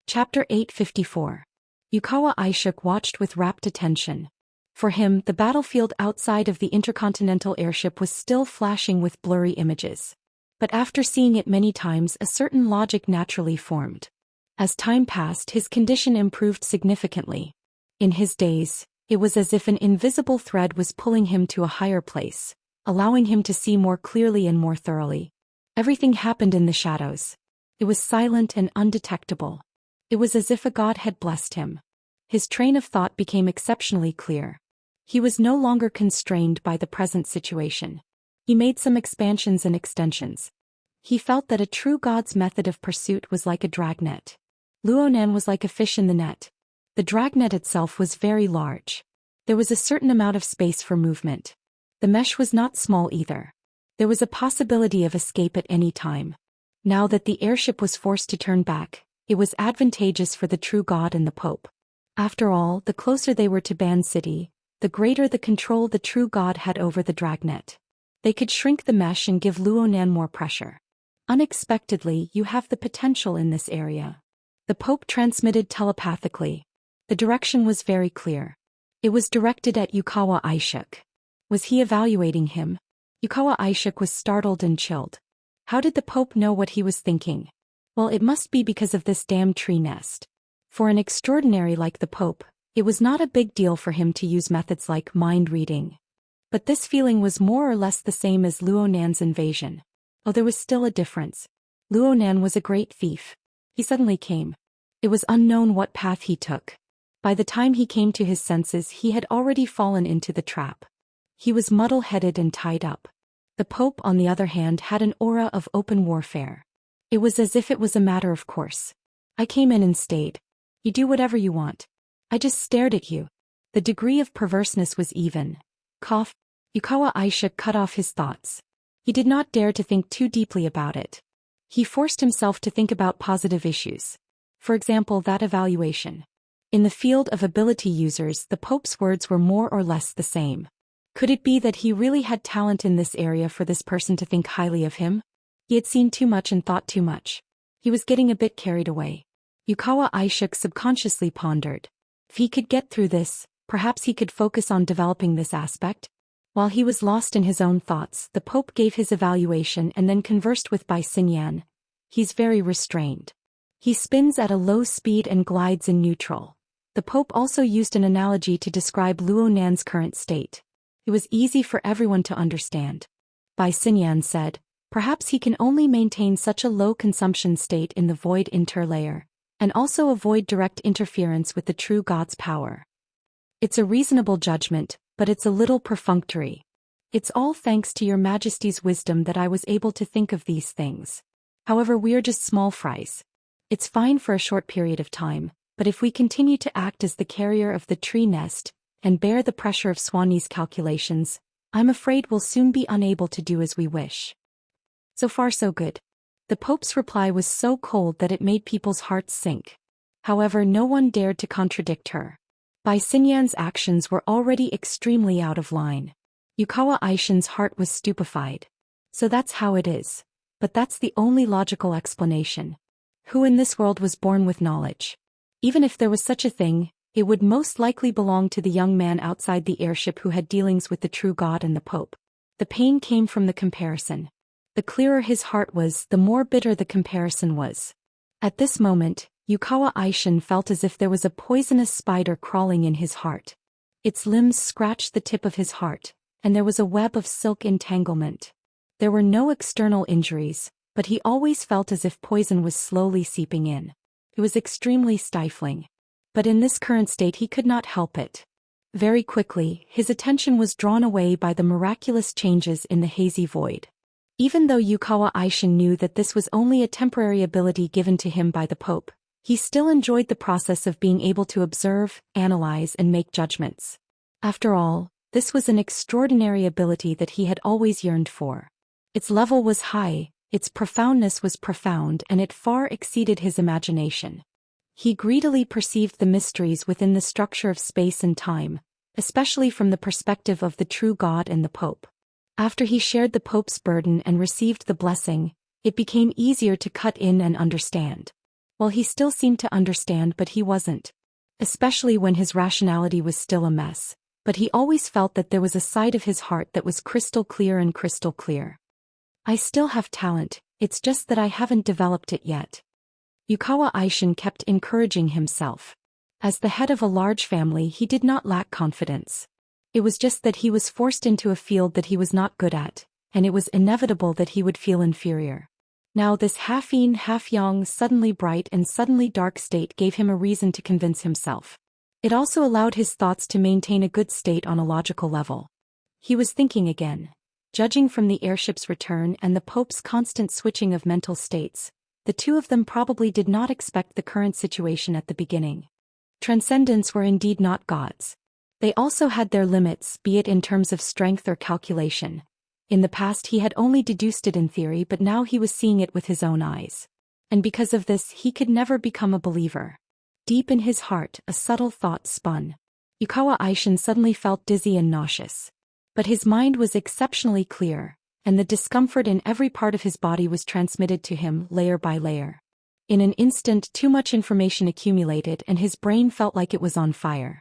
Chapter 854. Yukawa Aishuk watched with rapt attention. For him, the battlefield outside of the intercontinental airship was still flashing with blurry images. But after seeing it many times, a certain logic naturally formed. As time passed, his condition improved significantly. In his days, it was as if an invisible thread was pulling him to a higher place, allowing him to see more clearly and more thoroughly. Everything happened in the shadows. It was silent and undetectable. It was as if a god had blessed him. His train of thought became exceptionally clear. He was no longer constrained by the present situation. He made some expansions and extensions. He felt that a true god's method of pursuit was like a dragnet. Luonan was like a fish in the net. The dragnet itself was very large. There was a certain amount of space for movement. The mesh was not small either. There was a possibility of escape at any time. Now that the airship was forced to turn back, it was advantageous for the true god and the Pope. After all, the closer they were to Ban City, the greater the control the true god had over the dragnet. They could shrink the mesh and give Luonan more pressure. Unexpectedly, you have the potential in this area. The Pope transmitted telepathically. The direction was very clear. It was directed at Yukawa Aishuk. Was he evaluating him? Yukawa Aishuk was startled and chilled. How did the Pope know what he was thinking? Well, it must be because of this damn tree nest. For an extraordinary like the Pope, it was not a big deal for him to use methods like mind reading. But this feeling was more or less the same as Luonan's invasion. Oh, there was still a difference. Luonan was a great thief. He suddenly came. It was unknown what path he took. By the time he came to his senses, he had already fallen into the trap. He was muddle-headed and tied up. The Pope, on the other hand, had an aura of open warfare. It was as if it was a matter of course. I came in and stayed. You do whatever you want. I just stared at you. The degree of perverseness was even. Cough. Yukawa Aishuk cut off his thoughts. He did not dare to think too deeply about it. He forced himself to think about positive issues. For example, that evaluation. In the field of ability users, the Pope's words were more or less the same. Could it be that he really had talent in this area for this person to think highly of him? He had seen too much and thought too much. He was getting a bit carried away. Yukawa Aishuk subconsciously pondered. If he could get through this, perhaps he could focus on developing this aspect. While he was lost in his own thoughts, the Pope gave his evaluation and then conversed with Bai Xinyan. He's very restrained. He spins at a low speed and glides in neutral. The Pope also used an analogy to describe Luonan's current state. It was easy for everyone to understand. Bai Xinyan said, perhaps he can only maintain such a low consumption state in the void interlayer, and also avoid direct interference with the true god's power. It's a reasonable judgment, but it's a little perfunctory. It's all thanks to your majesty's wisdom that I was able to think of these things. However, we're just small fries. It's fine for a short period of time, but if we continue to act as the carrier of the tree nest, and bear the pressure of Swanee's calculations, I'm afraid we'll soon be unable to do as we wish. So far so good. The Pope's reply was so cold that it made people's hearts sink. However, no one dared to contradict her. Bai Xinyan's actions were already extremely out of line. Yukawa Aishin's heart was stupefied. So that's how it is. But that's the only logical explanation. Who in this world was born with knowledge? Even if there was such a thing, it would most likely belong to the young man outside the airship who had dealings with the true god and the Pope. The pain came from the comparison. The clearer his heart was, the more bitter the comparison was. At this moment, Yukawa Aishin felt as if there was a poisonous spider crawling in his heart. Its limbs scratched the tip of his heart, and there was a web of silk entanglement. There were no external injuries, but he always felt as if poison was slowly seeping in. It was extremely stifling. But in this current state he could not help it. Very quickly, his attention was drawn away by the miraculous changes in the hazy void. Even though Yukawa Aishin knew that this was only a temporary ability given to him by the Pope, he still enjoyed the process of being able to observe, analyze, and make judgments. After all, this was an extraordinary ability that he had always yearned for. Its level was high, its profoundness was profound, and it far exceeded his imagination. He greedily perceived the mysteries within the structure of space and time, especially from the perspective of the true God and the Pope. After he shared the Pope's burden and received the blessing, it became easier to cut in and understand. Well, he still seemed to understand, but he wasn't. Especially when his rationality was still a mess. But he always felt that there was a side of his heart that was crystal clear and crystal clear. I still have talent, it's just that I haven't developed it yet. Yukawa Aishin kept encouraging himself. As the head of a large family, he did not lack confidence. It was just that he was forced into a field that he was not good at, and it was inevitable that he would feel inferior. Now this half-yin, half-yang, suddenly bright and suddenly dark state gave him a reason to convince himself. It also allowed his thoughts to maintain a good state on a logical level. He was thinking again. Judging from the airship's return and the Pope's constant switching of mental states, the two of them probably did not expect the current situation at the beginning. Transcendents were indeed not gods. They also had their limits, be it in terms of strength or calculation. In the past he had only deduced it in theory, but now he was seeing it with his own eyes. And because of this he could never become a believer. Deep in his heart, a subtle thought spun. Yukawa Aishin suddenly felt dizzy and nauseous. But his mind was exceptionally clear, and the discomfort in every part of his body was transmitted to him layer by layer. In an instant too much information accumulated and his brain felt like it was on fire.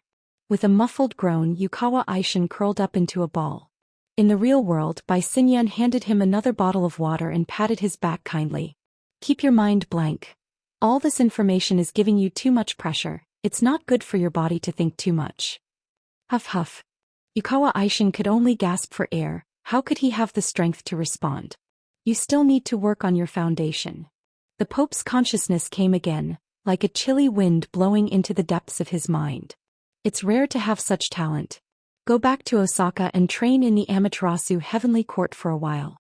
With a muffled groan, Yukawa Aishin curled up into a ball. In the real world, Bai Xinyan handed him another bottle of water and patted his back kindly. Keep your mind blank. All this information is giving you too much pressure, it's not good for your body to think too much. Huff huff. Yukawa Aishin could only gasp for air, how could he have the strength to respond? You still need to work on your foundation. The Pope's consciousness came again, like a chilly wind blowing into the depths of his mind. It's rare to have such talent. Go back to Osaka and train in the Amaterasu heavenly court for a while.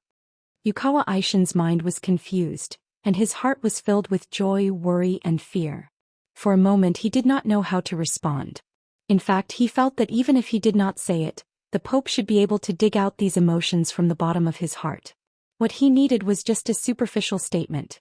Yukawa Aishin's mind was confused, and his heart was filled with joy, worry, and fear. For a moment he did not know how to respond. In fact, he felt that even if he did not say it, the Pope should be able to dig out these emotions from the bottom of his heart. What he needed was just a superficial statement.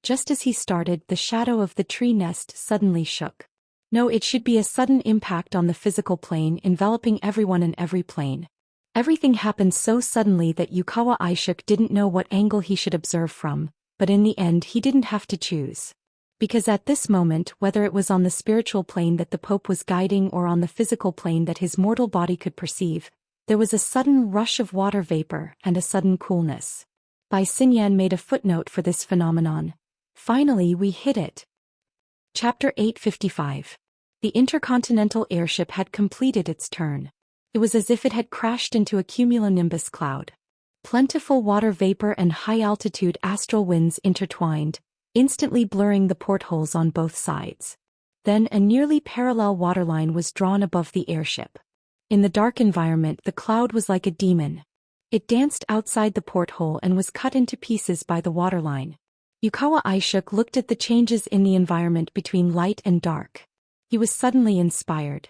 Just as he started, the shadow of the tree nest suddenly shook. No, it should be a sudden impact on the physical plane, enveloping everyone in every plane. Everything happened so suddenly that Yukawa Aishin didn't know what angle he should observe from, but in the end he didn't have to choose. Because at this moment, whether it was on the spiritual plane that the Pope was guiding or on the physical plane that his mortal body could perceive, there was a sudden rush of water vapor and a sudden coolness. Bai Xinyan made a footnote for this phenomenon. Finally we hit it. Chapter 855. The intercontinental airship had completed its turn. It was as if it had crashed into a cumulonimbus cloud. Plentiful water vapor and high-altitude astral winds intertwined, instantly blurring the portholes on both sides. Then a nearly parallel waterline was drawn above the airship. In the dark environment, the cloud was like a demon. It danced outside the porthole and was cut into pieces by the waterline. Yukawa Aishin looked at the changes in the environment between light and dark. He was suddenly inspired.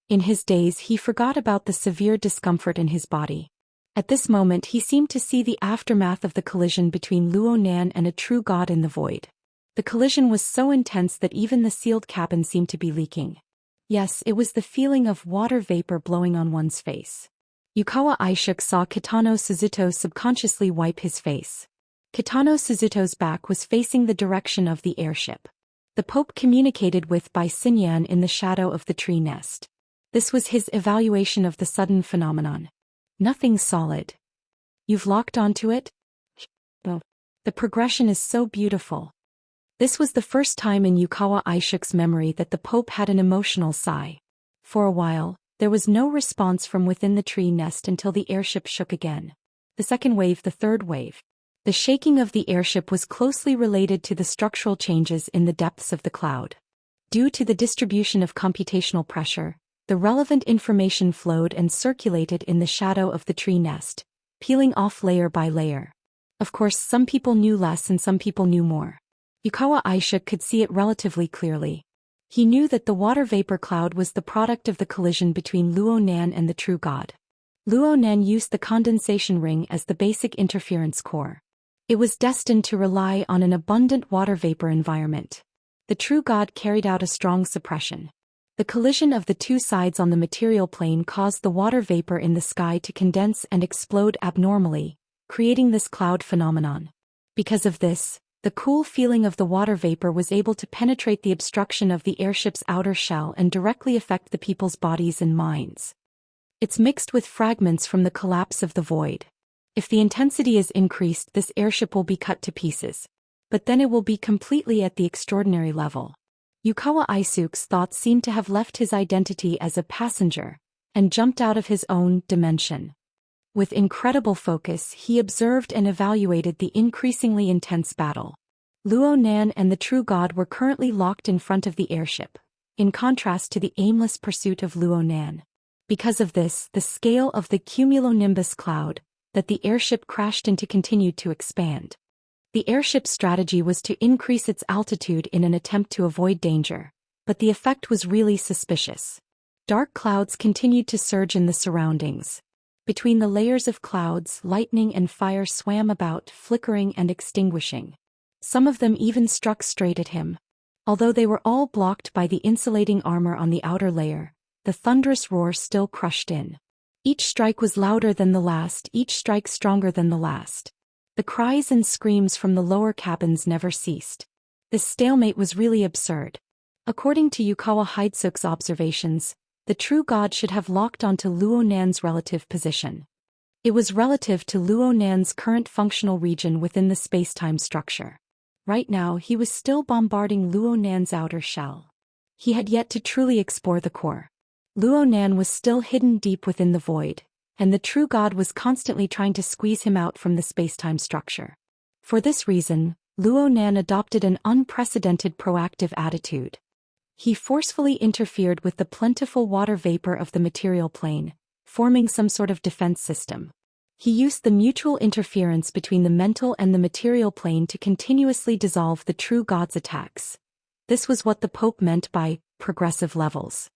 In his daze he forgot about the severe discomfort in his body. At this moment he seemed to see the aftermath of the collision between Luo Nan and a true god in the void. The collision was so intense that even the sealed cabin seemed to be leaking. Yes, it was the feeling of water vapor blowing on one's face. Yukawa Aishin saw Kitano Suzuto subconsciously wipe his face. Kitano Suzuto's back was facing the direction of the airship. The Pope communicated with Bai Xinyan in the shadow of the tree nest. This was his evaluation of the sudden phenomenon. Nothing solid. You've locked onto it? Oh, the progression is so beautiful. This was the first time in Yukawa Aishin's memory that the Pope had an emotional sigh. For a while, there was no response from within the tree nest until the airship shook again. The second wave, the third wave. The shaking of the airship was closely related to the structural changes in the depths of the cloud. Due to the distribution of computational pressure, the relevant information flowed and circulated in the shadow of the tree nest, peeling off layer by layer. Of course, some people knew less and some people knew more. Yukawa Aishin could see it relatively clearly. He knew that the water vapor cloud was the product of the collision between Luo Nan and the true god. Luo Nan used the condensation ring as the basic interference core. It was destined to rely on an abundant water vapor environment. The true god carried out a strong suppression. The collision of the two sides on the material plane caused the water vapor in the sky to condense and explode abnormally, creating this cloud phenomenon. Because of this, The cool feeling of the water vapor was able to penetrate the obstruction of the airship's outer shell and directly affect the people's bodies and minds. It's mixed with fragments from the collapse of the void. If the intensity is increased, this airship will be cut to pieces. But then it will be completely at the extraordinary level. Yukawa Isuke's thoughts seemed to have left his identity as a passenger and jumped out of his own dimension. With incredible focus, he observed and evaluated the increasingly intense battle. Luo Nan and the True God were currently locked in front of the airship, in contrast to the aimless pursuit of Luo Nan. Because of this, the scale of the cumulonimbus cloud that the airship crashed into continued to expand. The airship's strategy was to increase its altitude in an attempt to avoid danger, but the effect was really suspicious. Dark clouds continued to surge in the surroundings. Between the layers of clouds, lightning and fire swam about, flickering and extinguishing. Some of them even struck straight at him. Although they were all blocked by the insulating armor on the outer layer, the thunderous roar still crushed in. Each strike was louder than the last, each strike stronger than the last. The cries and screams from the lower cabins never ceased. This stalemate was really absurd. According to Yukawa Hidesuk's observations, the True God should have locked onto Luo Nan's relative position. It was relative to Luo Nan's current functional region within the space-time structure. Right now he was still bombarding Luo Nan's outer shell. He had yet to truly explore the core. Luo Nan was still hidden deep within the void, and the True God was constantly trying to squeeze him out from the space-time structure. For this reason, Luo Nan adopted an unprecedented proactive attitude. He forcefully interfered with the plentiful water vapor of the material plane, forming some sort of defense system. He used the mutual interference between the mental and the material plane to continuously dissolve the True God's attacks. This was what the Pope meant by progressive levels.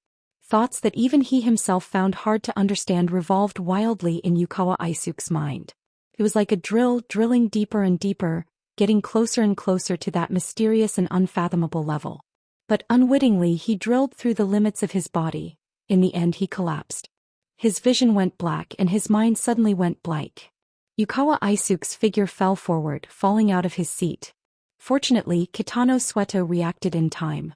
Thoughts that even he himself found hard to understand revolved wildly in Yukawa Isuke's mind. It was like a drill drilling deeper and deeper, getting closer and closer to that mysterious and unfathomable level. But unwittingly he drilled through the limits of his body. In the end he collapsed. His vision went black and his mind suddenly went blank. Yukawa Isuke's figure fell forward, falling out of his seat. Fortunately, Kitano Sueto reacted in time.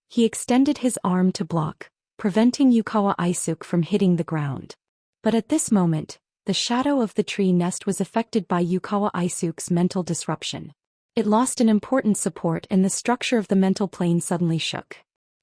He extended his arm to block, preventing Yukawa Isuke from hitting the ground. But at this moment, the shadow of the tree nest was affected by Yukawa Isuke's mental disruption. It lost an important support and the structure of the mental plane suddenly shook.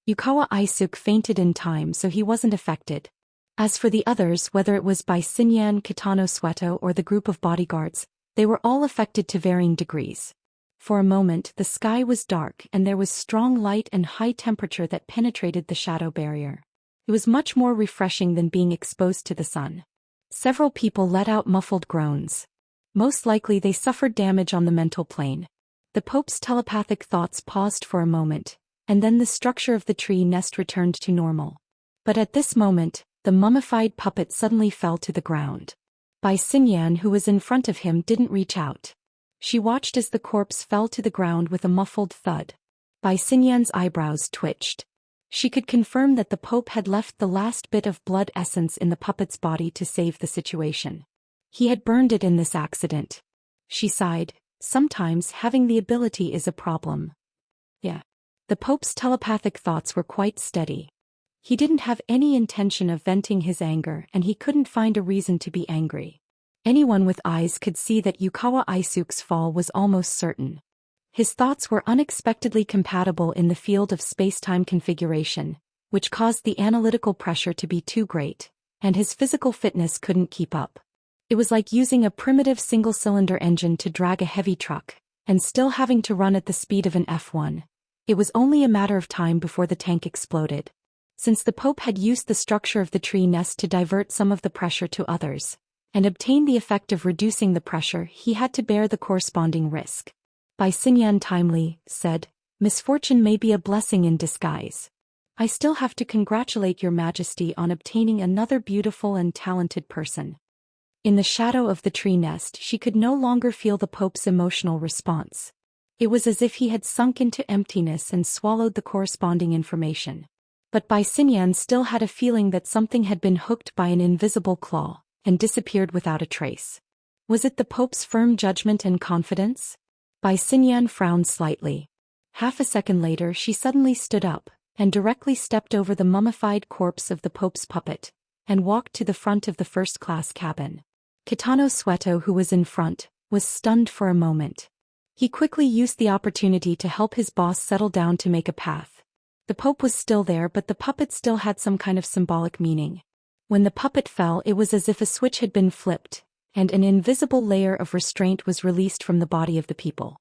Yukawa Isuke fainted in time, so he wasn't affected. As for the others, whether it was by Xinyan, Kitano Sueto or the group of bodyguards, they were all affected to varying degrees. For a moment the sky was dark and there was strong light and high temperature that penetrated the shadow barrier. It was much more refreshing than being exposed to the sun. Several people let out muffled groans. Most likely they suffered damage on the mental plane. The Pope's telepathic thoughts paused for a moment, and then the structure of the tree nest returned to normal. But at this moment, the mummified puppet suddenly fell to the ground. Bai Xinyan, who was in front of him, didn't reach out. She watched as the corpse fell to the ground with a muffled thud. Bai Xinyan's eyebrows twitched. She could confirm that the Pope had left the last bit of blood essence in the puppet's body to save the situation. He had burned it in this accident. She sighed. Sometimes having the ability is a problem. Yeah. The Pope's telepathic thoughts were quite steady. He didn't have any intention of venting his anger and he couldn't find a reason to be angry. Anyone with eyes could see that Yukawa Isuke's fall was almost certain. His thoughts were unexpectedly compatible in the field of space-time configuration, which caused the analytical pressure to be too great, and his physical fitness couldn't keep up. It was like using a primitive single-cylinder engine to drag a heavy truck, and still having to run at the speed of an F1. It was only a matter of time before the tank exploded. Since the Pope had used the structure of the tree nest to divert some of the pressure to others, and obtain the effect of reducing the pressure, he had to bear the corresponding risk. Bai Xinyan timely said, "Misfortune may be a blessing in disguise. I still have to congratulate your Majesty on obtaining another beautiful and talented person." In the shadow of the tree nest she could no longer feel the Pope's emotional response. It was as if he had sunk into emptiness and swallowed the corresponding information. But Bai Xinyan still had a feeling that something had been hooked by an invisible claw, and disappeared without a trace. Was it the Pope's firm judgment and confidence? Bai Xinyan frowned slightly. Half a second later she suddenly stood up, and directly stepped over the mummified corpse of the Pope's puppet, and walked to the front of the first-class cabin. Kitano Sueto, who was in front, was stunned for a moment. He quickly used the opportunity to help his boss settle down to make a path. The Pope was still there, but the puppet still had some kind of symbolic meaning. When the puppet fell, it was as if a switch had been flipped, and an invisible layer of restraint was released from the body of the people.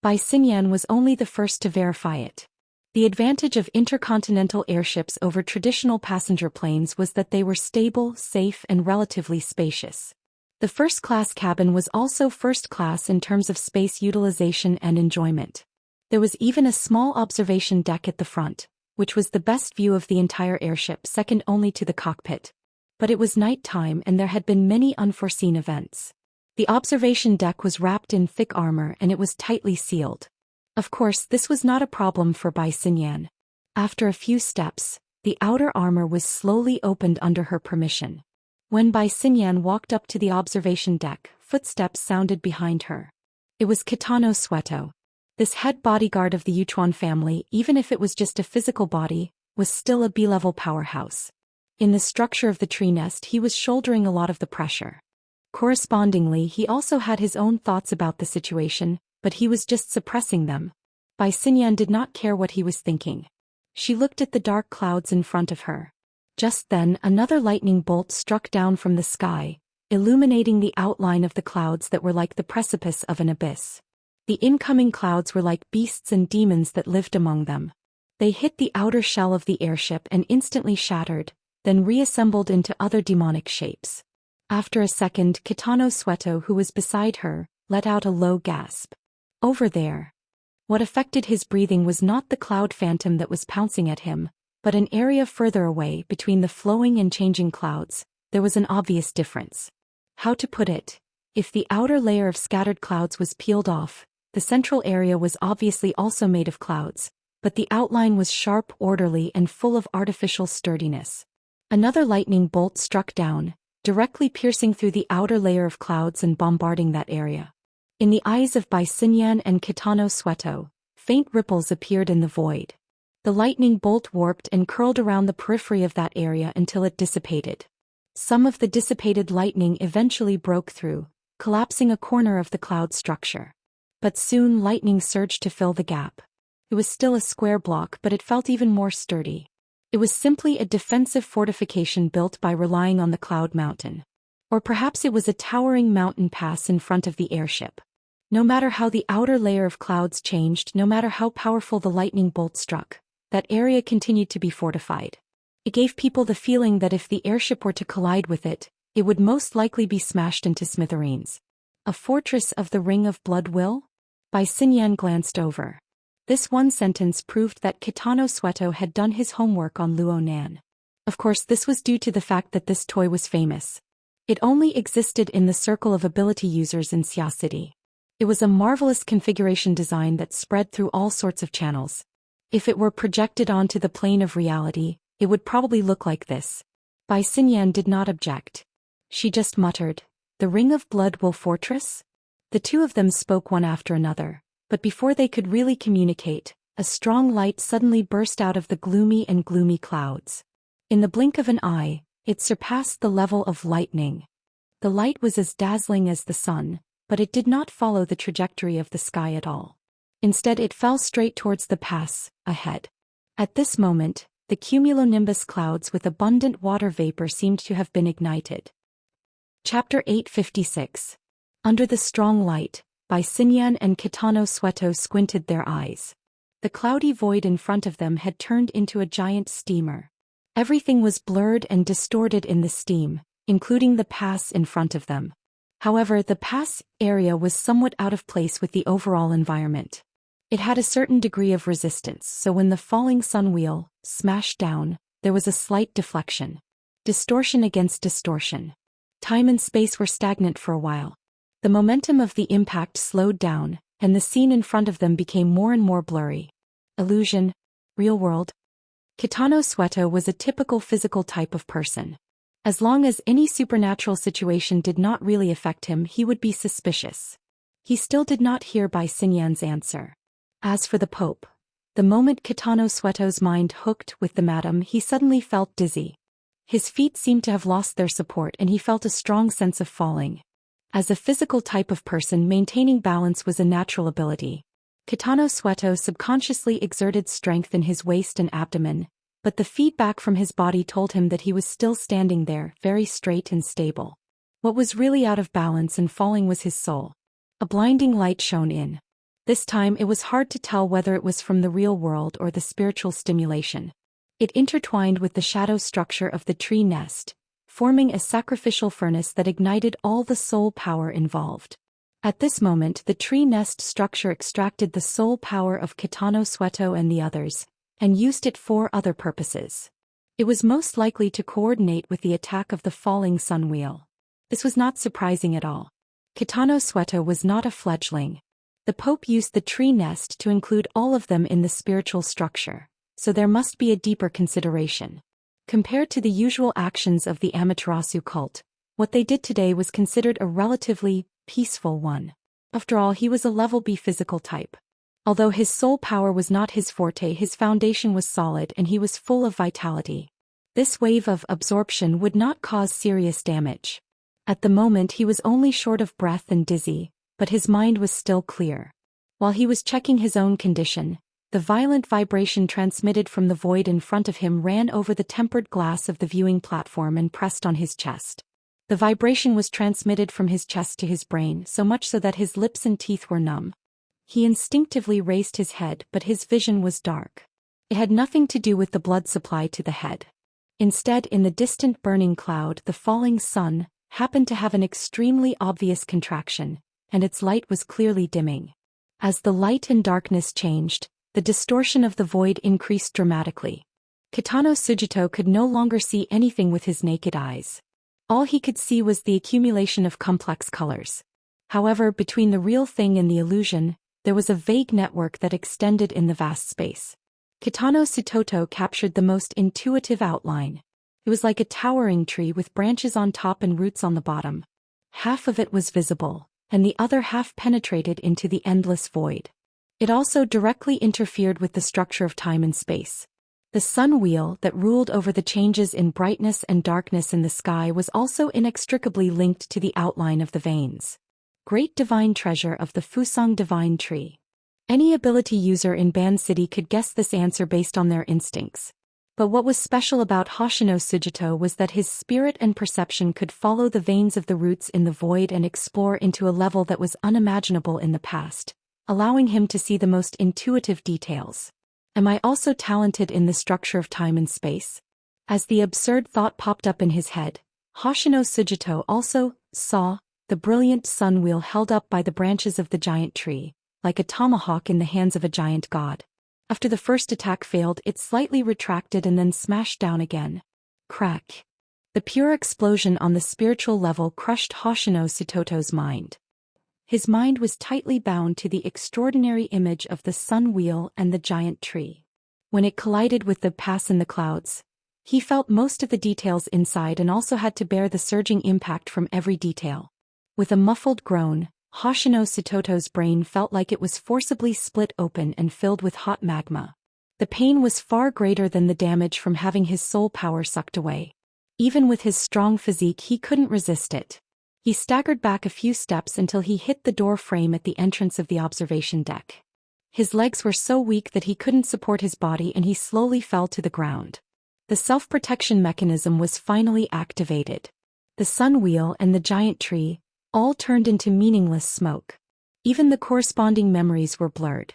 Bai Xinyan was only the first to verify it. The advantage of intercontinental airships over traditional passenger planes was that they were stable, safe, and relatively spacious. The first-class cabin was also first-class in terms of space utilization and enjoyment. There was even a small observation deck at the front, which was the best view of the entire airship, second only to the cockpit. But it was night time and there had been many unforeseen events. The observation deck was wrapped in thick armor and it was tightly sealed. Of course, this was not a problem for Bai Xinyan. After a few steps, the outer armor was slowly opened under her permission. When Bai Xinyan walked up to the observation deck, footsteps sounded behind her. It was Kitano Sueto. This head bodyguard of the Yuchuan family, even if it was just a physical body, was still a B-level powerhouse. In the structure of the tree nest, he was shouldering a lot of the pressure. Correspondingly, he also had his own thoughts about the situation, but he was just suppressing them. Bai Xinyan did not care what he was thinking. She looked at the dark clouds in front of her. Just then, another lightning bolt struck down from the sky, illuminating the outline of the clouds that were like the precipice of an abyss. The incoming clouds were like beasts and demons that lived among them. They hit the outer shell of the airship and instantly shattered, then reassembled into other demonic shapes. After a second, Kitano Sueto, who was beside her, let out a low gasp. Over there. What affected his breathing was not the cloud phantom that was pouncing at him, but an area further away between the flowing and changing clouds. There was an obvious difference. How to put it? If the outer layer of scattered clouds was peeled off, the central area was obviously also made of clouds, but the outline was sharp, orderly, and full of artificial sturdiness. Another lightning bolt struck down, directly piercing through the outer layer of clouds and bombarding that area. In the eyes of Bai Xinyan and Kitano Sueto, faint ripples appeared in the void. The lightning bolt warped and curled around the periphery of that area until it dissipated. Some of the dissipated lightning eventually broke through, collapsing a corner of the cloud structure. But soon lightning surged to fill the gap. It was still a square block, but it felt even more sturdy. It was simply a defensive fortification built by relying on the cloud mountain. Or perhaps it was a towering mountain pass in front of the airship. No matter how the outer layer of clouds changed, no matter how powerful the lightning bolt struck, that area continued to be fortified. It gave people the feeling that if the airship were to collide with it, it would most likely be smashed into smithereens. A fortress of the Ring of Blood will? Bai Xinyan glanced over. This one sentence proved that Kitano Sueto had done his homework on Luo Nan. Of course, this was due to the fact that this toy was famous. It only existed in the circle of ability users in Xia City. It was a marvelous configuration design that spread through all sorts of channels. If it were projected onto the plane of reality, it would probably look like this. Bai Xinyan did not object. She just muttered, "The Ring of Blood will fortress?" The two of them spoke one after another, but before they could really communicate, a strong light suddenly burst out of the gloomy clouds. In the blink of an eye, it surpassed the level of lightning. The light was as dazzling as the sun, but it did not follow the trajectory of the sky at all. Instead, it fell straight towards the pass, ahead. At this moment, the cumulonimbus clouds with abundant water vapor seemed to have been ignited. Chapter 856. Under the strong light, Bai Xinyan and Kitano Sueto squinted their eyes. The cloudy void in front of them had turned into a giant steamer. Everything was blurred and distorted in the steam, including the pass in front of them. However, the pass area was somewhat out of place with the overall environment. It had a certain degree of resistance, so when the falling sun wheel smashed down, there was a slight deflection. Distortion against distortion. Time and space were stagnant for a while. The momentum of the impact slowed down, and the scene in front of them became more and more blurry. Illusion. Real world. Kitano Sueto was a typical physical type of person. As long as any supernatural situation did not really affect him, he would be suspicious. He still did not hear Bai Xinyan's answer. As for the Pope, the moment Kitano Sueto's mind hooked with the madam, he suddenly felt dizzy. His feet seemed to have lost their support and he felt a strong sense of falling. As a physical type of person, maintaining balance was a natural ability. Kitano Sueto subconsciously exerted strength in his waist and abdomen, but the feedback from his body told him that he was still standing there, very straight and stable. What was really out of balance and falling was his soul. A blinding light shone in. This time it was hard to tell whether it was from the real world or the spiritual stimulation. It intertwined with the shadow structure of the tree nest, forming a sacrificial furnace that ignited all the soul power involved. At this moment, the tree nest structure extracted the soul power of Kitano Sueto and the others, and used it for other purposes. It was most likely to coordinate with the attack of the falling sun wheel. This was not surprising at all. Kitano Sueto was not a fledgling. The Pope used the tree nest to include all of them in the spiritual structure, so there must be a deeper consideration. Compared to the usual actions of the Amaterasu cult, what they did today was considered a relatively peaceful one. After all, he was a level B physical type. Although his soul power was not his forte, his foundation was solid and he was full of vitality. This wave of absorption would not cause serious damage. At the moment he was only short of breath and dizzy, but his mind was still clear. While he was checking his own condition, the violent vibration transmitted from the void in front of him ran over the tempered glass of the viewing platform and pressed on his chest. The vibration was transmitted from his chest to his brain, so much so that his lips and teeth were numb. He instinctively raised his head, but his vision was dark. It had nothing to do with the blood supply to the head. Instead, in the distant burning cloud, the falling sun happened to have an extremely obvious contraction, and its light was clearly dimming. As the light and darkness changed, the distortion of the void increased dramatically. Kitano Sujito could no longer see anything with his naked eyes. All he could see was the accumulation of complex colors. However, between the real thing and the illusion, there was a vague network that extended in the vast space. Kitano Sutoto captured the most intuitive outline. It was like a towering tree with branches on top and roots on the bottom. Half of it was visible, and the other half penetrated into the endless void. It also directly interfered with the structure of time and space. The sun wheel that ruled over the changes in brightness and darkness in the sky was also inextricably linked to the outline of the veins. Great divine treasure of the Fusang divine tree. Any ability user in Ban City could guess this answer based on their instincts. But what was special about Hoshino Sujito was that his spirit and perception could follow the veins of the roots in the void and explore into a level that was unimaginable in the past, allowing him to see the most intuitive details. Am I also talented in the structure of time and space? As the absurd thought popped up in his head, Hoshino Sujito also saw the brilliant sun wheel held up by the branches of the giant tree, like a tomahawk in the hands of a giant god. After the first attack failed, it slightly retracted and then smashed down again. Crack. The pure explosion on the spiritual level crushed Hoshino Sutoto's mind. His mind was tightly bound to the extraordinary image of the sun wheel and the giant tree. When it collided with the pass in the clouds, he felt most of the details inside and also had to bear the surging impact from every detail. With a muffled groan, Hoshino Sutoto's brain felt like it was forcibly split open and filled with hot magma. The pain was far greater than the damage from having his soul power sucked away. Even with his strong physique, he couldn't resist it. He staggered back a few steps until he hit the door frame at the entrance of the observation deck. His legs were so weak that he couldn't support his body and he slowly fell to the ground. The self-protection mechanism was finally activated. The sun wheel and the giant tree all turned into meaningless smoke. Even the corresponding memories were blurred.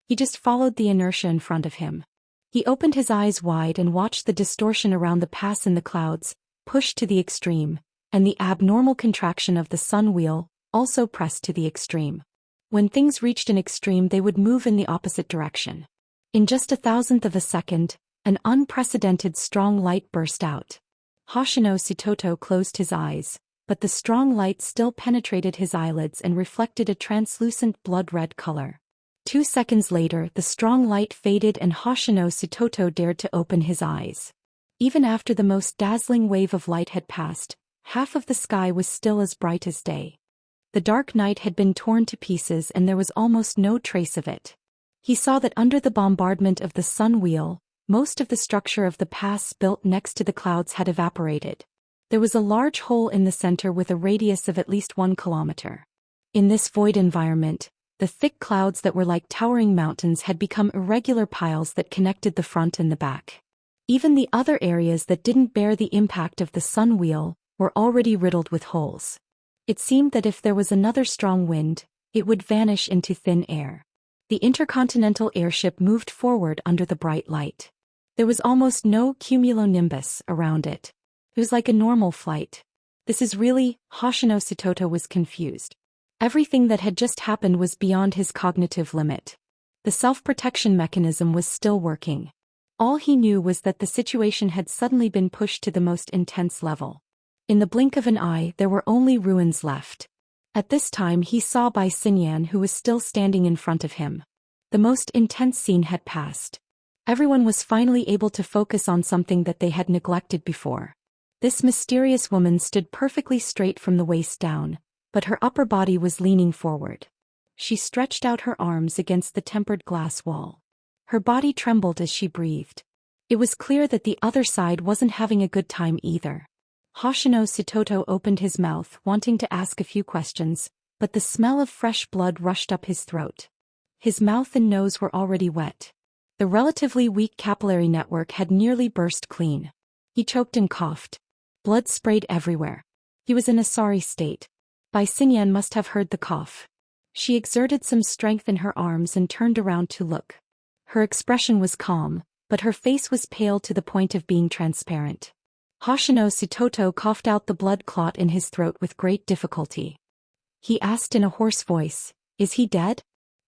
He just followed the inertia in front of him. He opened his eyes wide and watched the distortion around the pass in the clouds, pushed to the extreme, and the abnormal contraction of the sun wheel, also pressed to the extreme. When things reached an extreme, they would move in the opposite direction. In just 1,000th of a second, an unprecedented strong light burst out. Hoshino Sutoto closed his eyes, but the strong light still penetrated his eyelids and reflected a translucent blood-red color. 2 seconds later, the strong light faded and Hoshino Sutoto dared to open his eyes. Even after the most dazzling wave of light had passed, half of the sky was still as bright as day. The dark night had been torn to pieces and there was almost no trace of it. He saw that under the bombardment of the sun wheel, most of the structure of the pass built next to the clouds had evaporated. There was a large hole in the center with a radius of at least 1 kilometer. In this void environment, the thick clouds that were like towering mountains had become irregular piles that connected the front and the back. Even the other areas that didn't bear the impact of the sun wheel were already riddled with holes. It seemed that if there was another strong wind, it would vanish into thin air. The intercontinental airship moved forward under the bright light. There was almost no cumulonimbus around it. It was like a normal flight. This is really, Hoshino Satoto was confused. Everything that had just happened was beyond his cognitive limit. The self-protection mechanism was still working. All he knew was that the situation had suddenly been pushed to the most intense level. In the blink of an eye, there were only ruins left. At this time he saw Bai Xinyan, who was still standing in front of him. The most intense scene had passed. Everyone was finally able to focus on something that they had neglected before. This mysterious woman stood perfectly straight from the waist down, but her upper body was leaning forward. She stretched out her arms against the tempered glass wall. Her body trembled as she breathed. It was clear that the other side wasn't having a good time either. Hoshino Satoto opened his mouth, wanting to ask a few questions, but the smell of fresh blood rushed up his throat. His mouth and nose were already wet. The relatively weak capillary network had nearly burst clean. He choked and coughed. Blood sprayed everywhere. He was in a sorry state. Bai Xinyan must have heard the cough. She exerted some strength in her arms and turned around to look. Her expression was calm, but her face was pale to the point of being transparent. Hoshino Satoto coughed out the blood clot in his throat with great difficulty. He asked in a hoarse voice, "Is he dead?"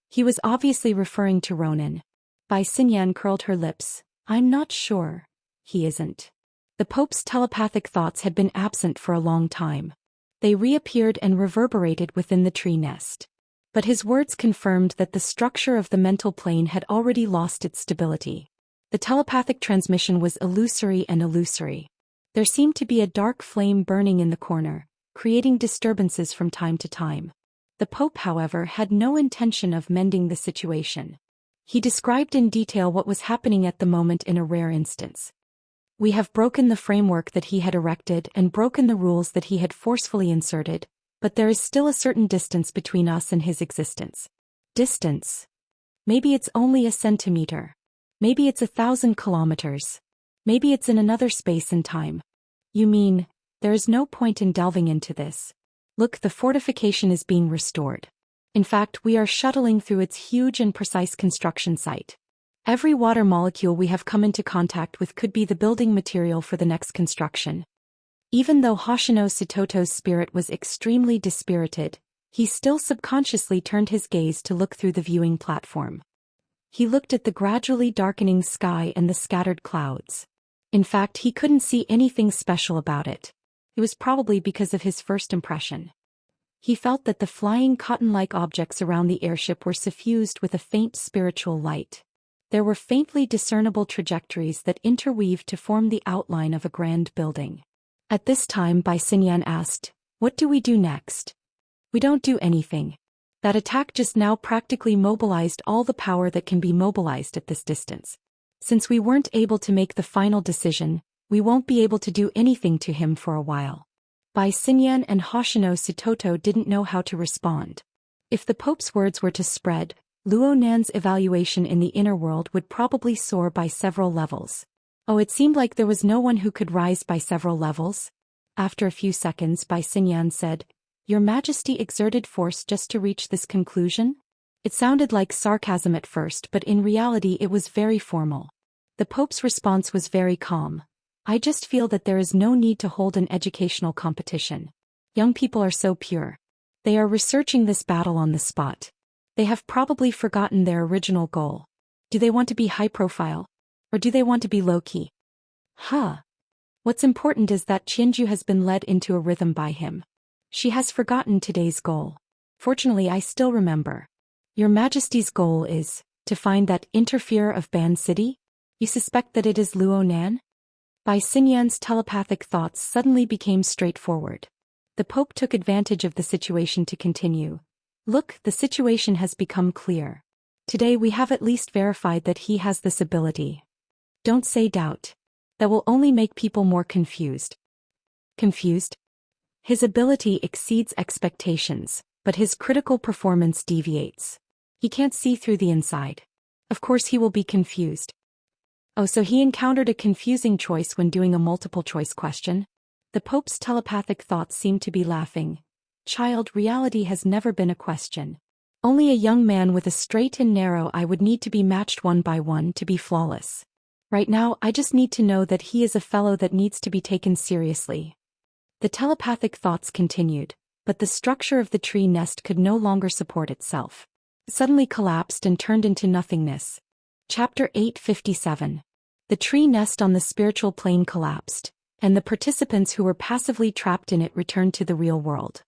He was obviously referring to Ronan. Bai Xinyan curled her lips. "I'm not sure. He isn't." The Pope's telepathic thoughts had been absent for a long time. They reappeared and reverberated within the tree nest. But his words confirmed that the structure of the mental plane had already lost its stability. The telepathic transmission was illusory and illusory. There seemed to be a dark flame burning in the corner, creating disturbances from time to time. The Pope, however, had no intention of mending the situation. He described in detail what was happening at the moment in a rare instance. "We have broken the framework that he had erected and broken the rules that he had forcefully inserted, but there is still a certain distance between us and his existence." Distance? Maybe it's only a centimeter. Maybe it's 1,000 kilometers. Maybe it's in another space and time. You mean, there is no point in delving into this. Look, the fortification is being restored. In fact, we are shuttling through its huge and precise construction site. Every water molecule we have come into contact with could be the building material for the next construction. Even though Hoshino Satoto's spirit was extremely dispirited, he still subconsciously turned his gaze to look through the viewing platform. He looked at the gradually darkening sky and the scattered clouds. In fact, he couldn't see anything special about it. It was probably because of his first impression. He felt that the flying cotton-like objects around the airship were suffused with a faint spiritual light. There were faintly discernible trajectories that interweaved to form the outline of a grand building. At this time, Bai Xinyan asked, "What do we do next?" "We don't do anything. That attack just now practically mobilized all the power that can be mobilized at this distance. Since we weren't able to make the final decision, we won't be able to do anything to him for a while." Bai Xinyan and Hoshino Satoto didn't know how to respond. If the Pope's words were to spread, Luo Nan's evaluation in the inner world would probably soar by several levels. Oh, it seemed like there was no one who could rise by several levels. After a few seconds, Bai Xinyan said, "Your Majesty exerted force just to reach this conclusion?" It sounded like sarcasm at first, but in reality it was very formal. The Pope's response was very calm. "I just feel that there is no need to hold an educational competition. Young people are so pure. They are researching this battle on the spot. They have probably forgotten their original goal. Do they want to be high profile? Or do they want to be low-key? What's important is that Qianju has been led into a rhythm by him. She has forgotten today's goal. Fortunately, I still remember. Your Majesty's goal is to find that interferer of Ban City? You suspect that it is Luo Nan?" Bai Xinyan's telepathic thoughts suddenly became straightforward. The Pope took advantage of the situation to continue. Look, the situation has become clear. Today we have at least verified that he has this ability. Don't say doubt. That will only make people more confused. Confused? His ability exceeds expectations, but his critical performance deviates. He can't see through the inside. Of course he will be confused. Oh, so he encountered a confusing choice when doing a multiple-choice question? The Pope's telepathic thoughts seemed to be laughing. Child, reality has never been a question. Only a young man with a straight and narrow eye would need to be matched one by one to be flawless. Right now, I just need to know that he is a fellow that needs to be taken seriously. The telepathic thoughts continued, but the structure of the tree nest could no longer support itself. It suddenly collapsed and turned into nothingness. Chapter 857. The tree nest on the spiritual plane collapsed, and the participants who were passively trapped in it returned to the real world.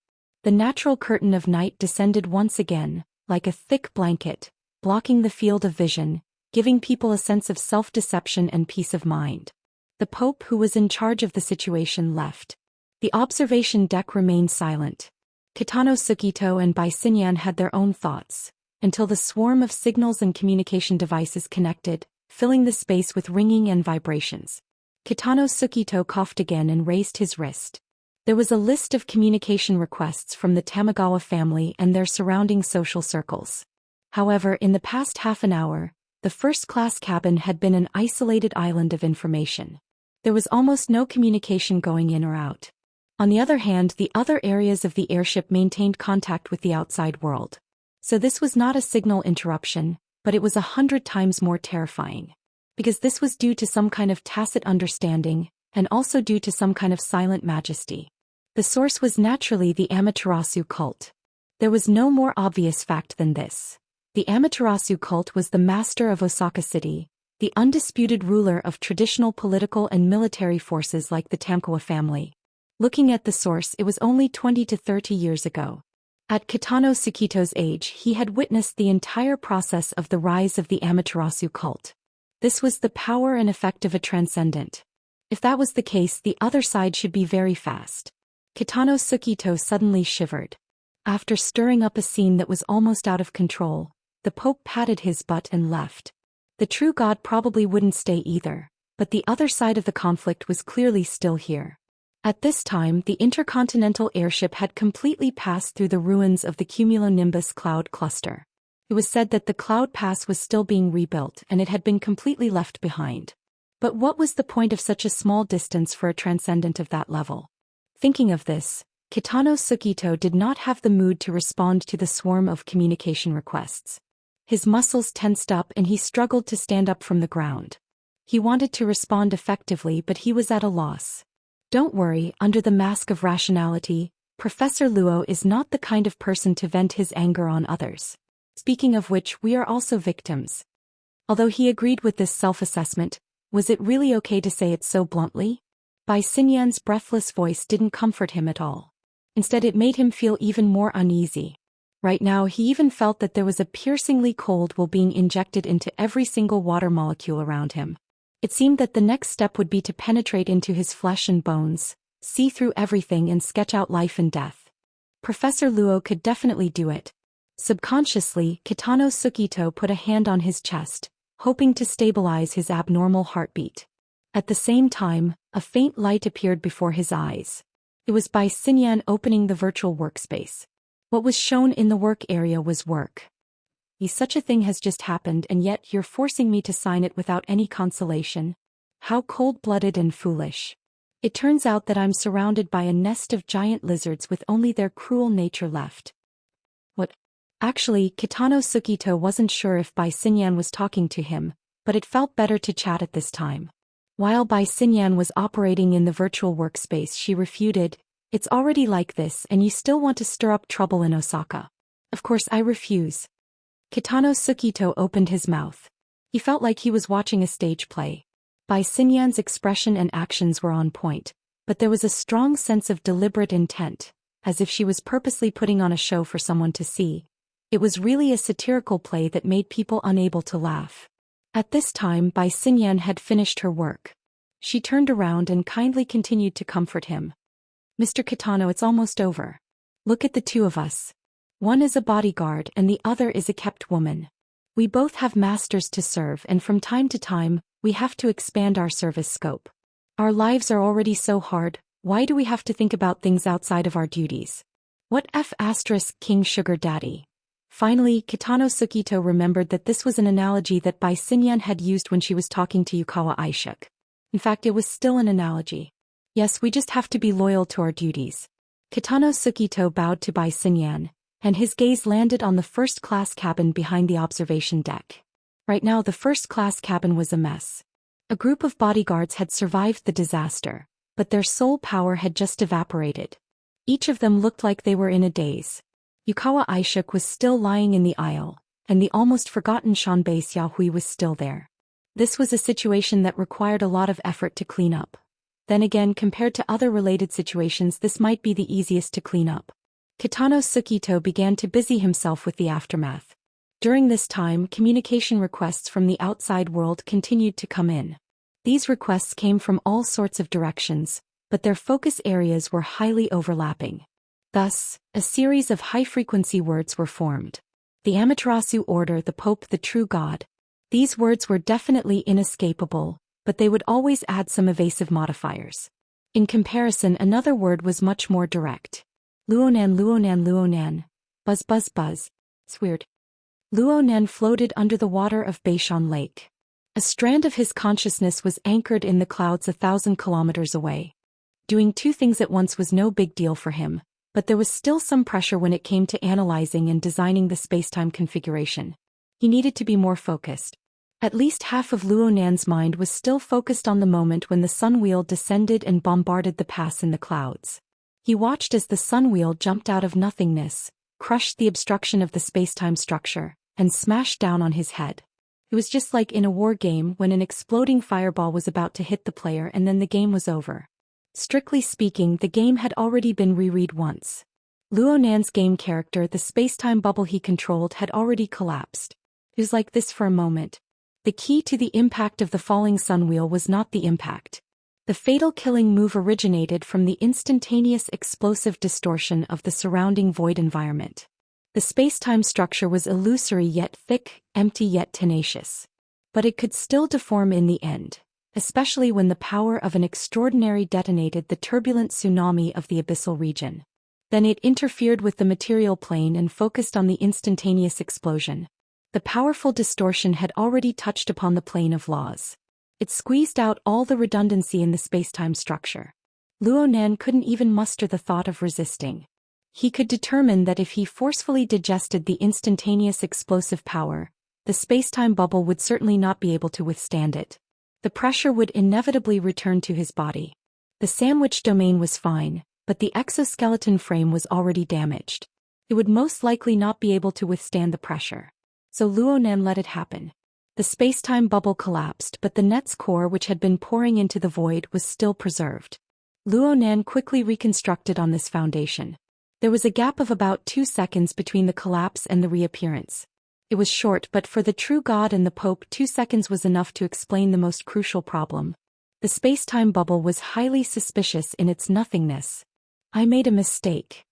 The natural curtain of night descended once again, like a thick blanket, blocking the field of vision, giving people a sense of self-deception and peace of mind. The Pope who was in charge of the situation left. The observation deck remained silent. Kitano Sukito and Bai Xinyan had their own thoughts, until the swarm of signals and communication devices connected, filling the space with ringing and vibrations. Kitano Sukito coughed again and raised his wrist. There was a list of communication requests from the Tamagawa family and their surrounding social circles. However, in the past half an hour, the first-class cabin had been an isolated island of information. There was almost no communication going in or out. On the other hand, the other areas of the airship maintained contact with the outside world. So this was not a signal interruption, but it was 100 times more terrifying. Because this was due to some kind of tacit understanding, and also due to some kind of silent majesty. The source was naturally the Amaterasu cult. There was no more obvious fact than this. The Amaterasu cult was the master of Osaka City, the undisputed ruler of traditional political and military forces like the Tamagawa family. Looking at the source, it was only 20 to 30 years ago. At Kitano Sukito's age, he had witnessed the entire process of the rise of the Amaterasu cult. This was the power and effect of a transcendent. If that was the case, the other side should be very fast. Kitano Sukito suddenly shivered. After stirring up a scene that was almost out of control, the Pope patted his butt and left. The true God probably wouldn't stay either, but the other side of the conflict was clearly still here. At this time, the intercontinental airship had completely passed through the ruins of the cumulonimbus cloud cluster. It was said that the cloud pass was still being rebuilt and it had been completely left behind. But what was the point of such a small distance for a transcendent of that level? Thinking of this, Kitano Sukito did not have the mood to respond to the swarm of communication requests. His muscles tensed up and he struggled to stand up from the ground. He wanted to respond effectively, but he was at a loss. Don't worry, under the mask of rationality, Professor Luo is not the kind of person to vent his anger on others. Speaking of which, we are also victims. Although he agreed with this self-assessment, was it really okay to say it so bluntly? Bai Xinyan's breathless voice didn't comfort him at all. Instead, it made him feel even more uneasy. Right now, he even felt that there was a piercingly cold wind being injected into every single water molecule around him. It seemed that the next step would be to penetrate into his flesh and bones, see through everything and sketch out life and death. Professor Luo could definitely do it. Subconsciously, Kitano Sukito put a hand on his chest, hoping to stabilize his abnormal heartbeat. At the same time, a faint light appeared before his eyes. It was Bai Xinyan opening the virtual workspace. What was shown in the work area was work. Such a thing has just happened and yet you're forcing me to sign it without any consolation. How cold-blooded and foolish. It turns out that I'm surrounded by a nest of giant lizards with only their cruel nature left. What? Actually, Kitano Sukito wasn't sure if Bai Xinyan was talking to him, but it felt better to chat at this time. While Bai Xinyan was operating in the virtual workspace, she refuted, "It's already like this and you still want to stir up trouble in Osaka. Of course I refuse." Kitano Sukito opened his mouth. He felt like he was watching a stage play. Bai Xinyan's expression and actions were on point, but there was a strong sense of deliberate intent, as if she was purposely putting on a show for someone to see. It was really a satirical play that made people unable to laugh. At this time, Bai Xinyan had finished her work. She turned around and kindly continued to comfort him. Mr. Kitano, it's almost over. Look at the two of us. One is a bodyguard and the other is a kept woman. We both have masters to serve, and from time to time, we have to expand our service scope. Our lives are already so hard, why do we have to think about things outside of our duties? What F*** King Sugar Daddy? Finally, Kitano Sukito remembered that this was an analogy that Bai Xinyan had used when she was talking to Yukawa Aishuk. In fact, it was still an analogy. Yes, we just have to be loyal to our duties. Kitano Sukito bowed to Bai Xinyan, and his gaze landed on the first-class cabin behind the observation deck. Right now the first-class cabin was a mess. A group of bodyguards had survived the disaster, but their soul power had just evaporated. Each of them looked like they were in a daze. Yukawa Aishuk was still lying in the aisle, and the almost forgotten Shanbei Xiaohui was still there. This was a situation that required a lot of effort to clean up. Then again, compared to other related situations, this might be the easiest to clean up. Kitano Sukito began to busy himself with the aftermath. During this time, communication requests from the outside world continued to come in. These requests came from all sorts of directions, but their focus areas were highly overlapping. Thus, a series of high-frequency words were formed. The Amaterasu Order, the Pope, the True God. These words were definitely inescapable, but they would always add some evasive modifiers. In comparison, another word was much more direct. Luonan, Luonan, Luonan. Buzz, buzz, buzz. It's weird. Luonan floated under the water of Beishan Lake. A strand of his consciousness was anchored in the clouds 1,000 kilometers away. Doing two things at once was no big deal for him, but there was still some pressure when it came to analyzing and designing the spacetime configuration. He needed to be more focused. At least half of Luonan's mind was still focused on the moment when the sun wheel descended and bombarded the pass in the clouds. He watched as the sun wheel jumped out of nothingness, crushed the obstruction of the spacetime structure, and smashed down on his head. It was just like in a war game when an exploding fireball was about to hit the player and then the game was over. Strictly speaking, the game had already been reread once. Luonan's game character, the spacetime bubble he controlled, had already collapsed. It was like this for a moment. The key to the impact of the falling sun wheel was not the impact. The fatal killing move originated from the instantaneous explosive distortion of the surrounding void environment. The spacetime structure was illusory yet thick, empty yet tenacious. But it could still deform in the end, especially when the power of an extraordinary detonated the turbulent tsunami of the abyssal region. Then it interfered with the material plane and focused on the instantaneous explosion. The powerful distortion had already touched upon the plane of laws. It squeezed out all the redundancy in the spacetime structure. Luonan couldn't even muster the thought of resisting. He could determine that if he forcefully digested the instantaneous explosive power, the spacetime bubble would certainly not be able to withstand it. The pressure would inevitably return to his body. The sandwich domain was fine, but the exoskeleton frame was already damaged. It would most likely not be able to withstand the pressure. So Luonan let it happen. The spacetime bubble collapsed, but the net's core, which had been pouring into the void, was still preserved. Luonan quickly reconstructed on this foundation. There was a gap of about 2 seconds between the collapse and the reappearance. It was short, but for the true God and the Pope, 2 seconds was enough to explain the most crucial problem. The spacetime bubble was highly suspicious in its nothingness. I made a mistake.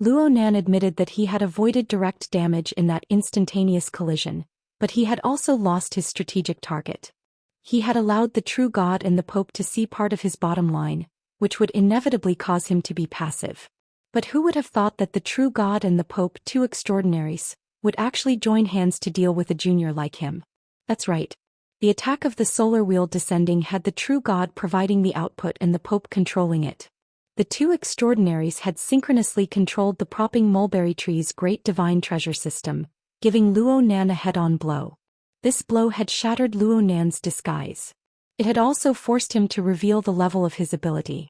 Luonan admitted that he had avoided direct damage in that instantaneous collision, but he had also lost his strategic target. He had allowed the true God and the Pope to see part of his bottom line, which would inevitably cause him to be passive. But who would have thought that the true God and the Pope, two extraordinaries, would actually join hands to deal with a junior like him? That's right. The attack of the solar wheel descending had the true God providing the output and the Pope controlling it. The two extraordinaries had synchronously controlled the propping mulberry tree's great divine treasure system, giving Luonan a head-on blow. This blow had shattered Luonan's disguise. It had also forced him to reveal the level of his ability.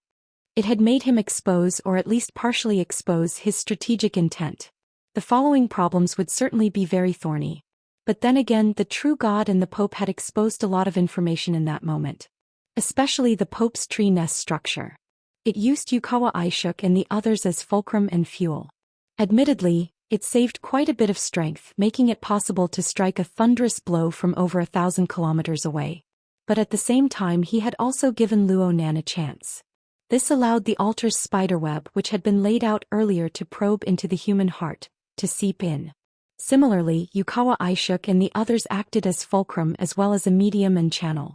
It had made him expose, or at least partially expose, his strategic intent. The following problems would certainly be very thorny. But then again, the true God and the Pope had exposed a lot of information in that moment. Especially the Pope's tree nest structure. It used Yukawa Aishuk and the others as fulcrum and fuel. Admittedly, it saved quite a bit of strength, making it possible to strike a thunderous blow from over 1,000 kilometers away. But at the same time, he had also given Luonan a chance. This allowed the altar's spiderweb, which had been laid out earlier to probe into the human heart, to seep in. Similarly, Yukawa Aishuk and the others acted as fulcrum as well as a medium and channel.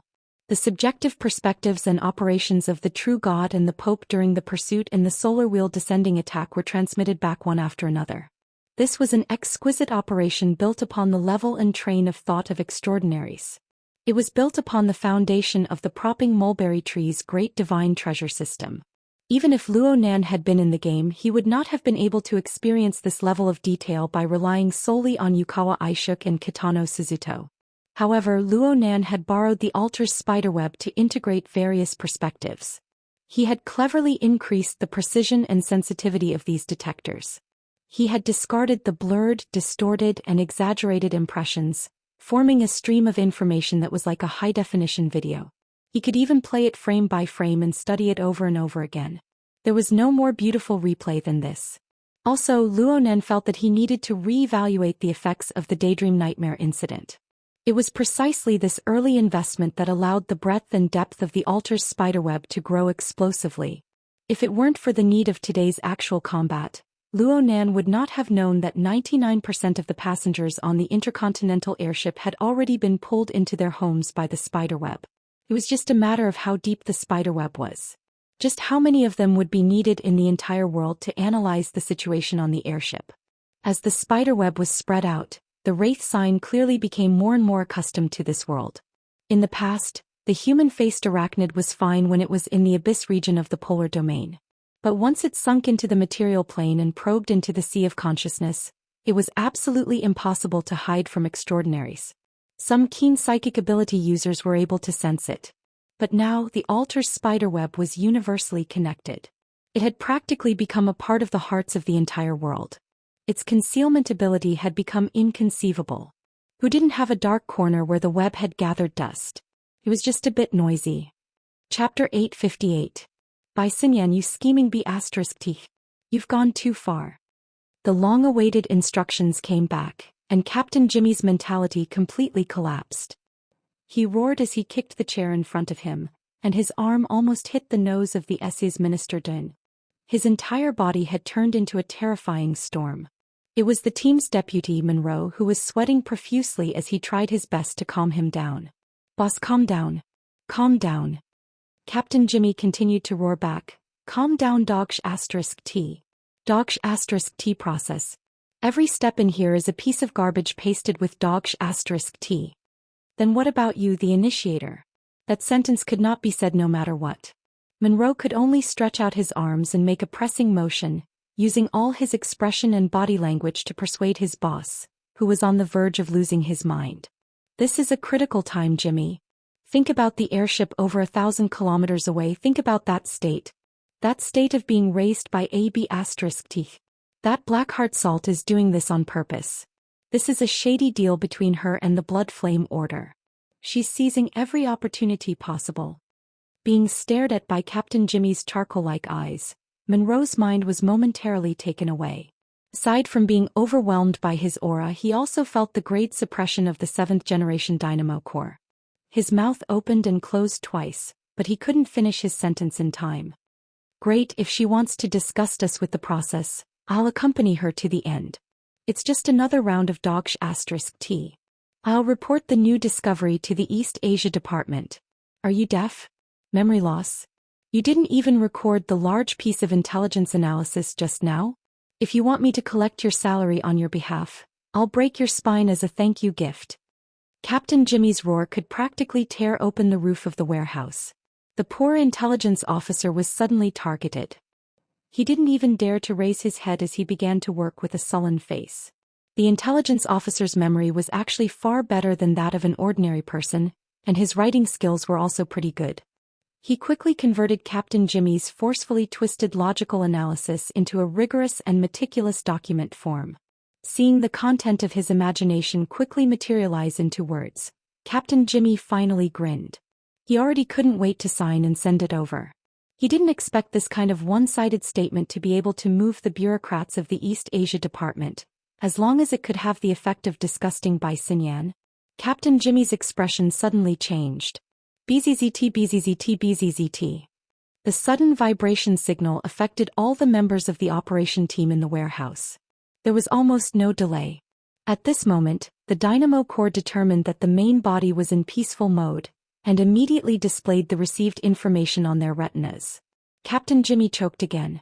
The subjective perspectives and operations of the true God and the Pope during the pursuit and the solar wheel descending attack were transmitted back one after another. This was an exquisite operation built upon the level and train of thought of extraordinaries. It was built upon the foundation of the propping mulberry tree's great divine treasure system. Even if Luo Nan had been in the game, he would not have been able to experience this level of detail by relying solely on Yukawa Aishuk and Kitano Suzuto. However, Luo Nan had borrowed the altar's spiderweb to integrate various perspectives. He had cleverly increased the precision and sensitivity of these detectors. He had discarded the blurred, distorted, and exaggerated impressions, forming a stream of information that was like a high-definition video. He could even play it frame by frame and study it over and over again. There was no more beautiful replay than this. Also, Luo Nan felt that he needed to re-evaluate the effects of the Daydream Nightmare incident. It was precisely this early investment that allowed the breadth and depth of the altar's spiderweb to grow explosively. If it weren't for the need of today's actual combat, Luo Nan would not have known that 99% of the passengers on the intercontinental airship had already been pulled into their homes by the spiderweb. It was just a matter of how deep the spiderweb was. Just how many of them would be needed in the entire world to analyze the situation on the airship. As the spiderweb was spread out, the Wraith sign clearly became more and more accustomed to this world. In the past, the human-faced arachnid was fine when it was in the abyss region of the polar domain. But once it sunk into the material plane and probed into the sea of consciousness, it was absolutely impossible to hide from extraordinaries. Some keen psychic ability users were able to sense it. But now the altar's spiderweb was universally connected. It had practically become a part of the hearts of the entire world. Its concealment ability had become inconceivable. Who didn't have a dark corner where the web had gathered dust? It was just a bit noisy. Chapter 858. By Xinyan, you scheming B*T. You've gone too far. The long-awaited instructions came back, and Captain Jimmy's mentality completely collapsed. He roared as he kicked the chair in front of him, and his arm almost hit the nose of the SE's Minister Dun. His entire body had turned into a terrifying storm. It was the team's deputy, Monroe, who was sweating profusely as he tried his best to calm him down. Boss, calm down. Calm down. Captain Jimmy continued to roar back. Calm down, T. T process. Every step in here is a piece of garbage pasted with T. Then what about you, the initiator? That sentence could not be said no matter what. Monroe could only stretch out his arms and make a pressing motion, using all his expression and body language to persuade his boss, who was on the verge of losing his mind. This is a critical time, Jimmy. Think about the airship over 1,000 kilometers away. Think about that state. That state of being raced by A*T. That Blackheart Salt is doing this on purpose. This is a shady deal between her and the Blood Flame Order. She's seizing every opportunity possible. Being stared at by Captain Jimmy's charcoal-like eyes, Monroe's mind was momentarily taken away. Aside from being overwhelmed by his aura, he also felt the great suppression of the 7th-generation dynamo core. His mouth opened and closed twice, but he couldn't finish his sentence in time. Great, if she wants to disgust us with the process, I'll accompany her to the end. It's just another round of T. I'll report the new discovery to the East Asia Department. Are you deaf? Memory loss? You didn't even record the large piece of intelligence analysis just now? If you want me to collect your salary on your behalf, I'll break your spine as a thank you gift. Captain Jimmy's roar could practically tear open the roof of the warehouse. The poor intelligence officer was suddenly targeted. He didn't even dare to raise his head as he began to work with a sullen face. The intelligence officer's memory was actually far better than that of an ordinary person, and his writing skills were also pretty good. He quickly converted Captain Jimmy's forcefully twisted logical analysis into a rigorous and meticulous document form. Seeing the content of his imagination quickly materialize into words, Captain Jimmy finally grinned. He already couldn't wait to sign and send it over. He didn't expect this kind of one-sided statement to be able to move the bureaucrats of the East Asia Department, as long as it could have the effect of disgusting by Xinyan. Captain Jimmy's expression suddenly changed. BZZT. The sudden vibration signal affected all the members of the operation team in the warehouse. There was almost no delay. At this moment, the dynamo core determined that the main body was in peaceful mode, and immediately displayed the received information on their retinas. Captain Jimmy choked again.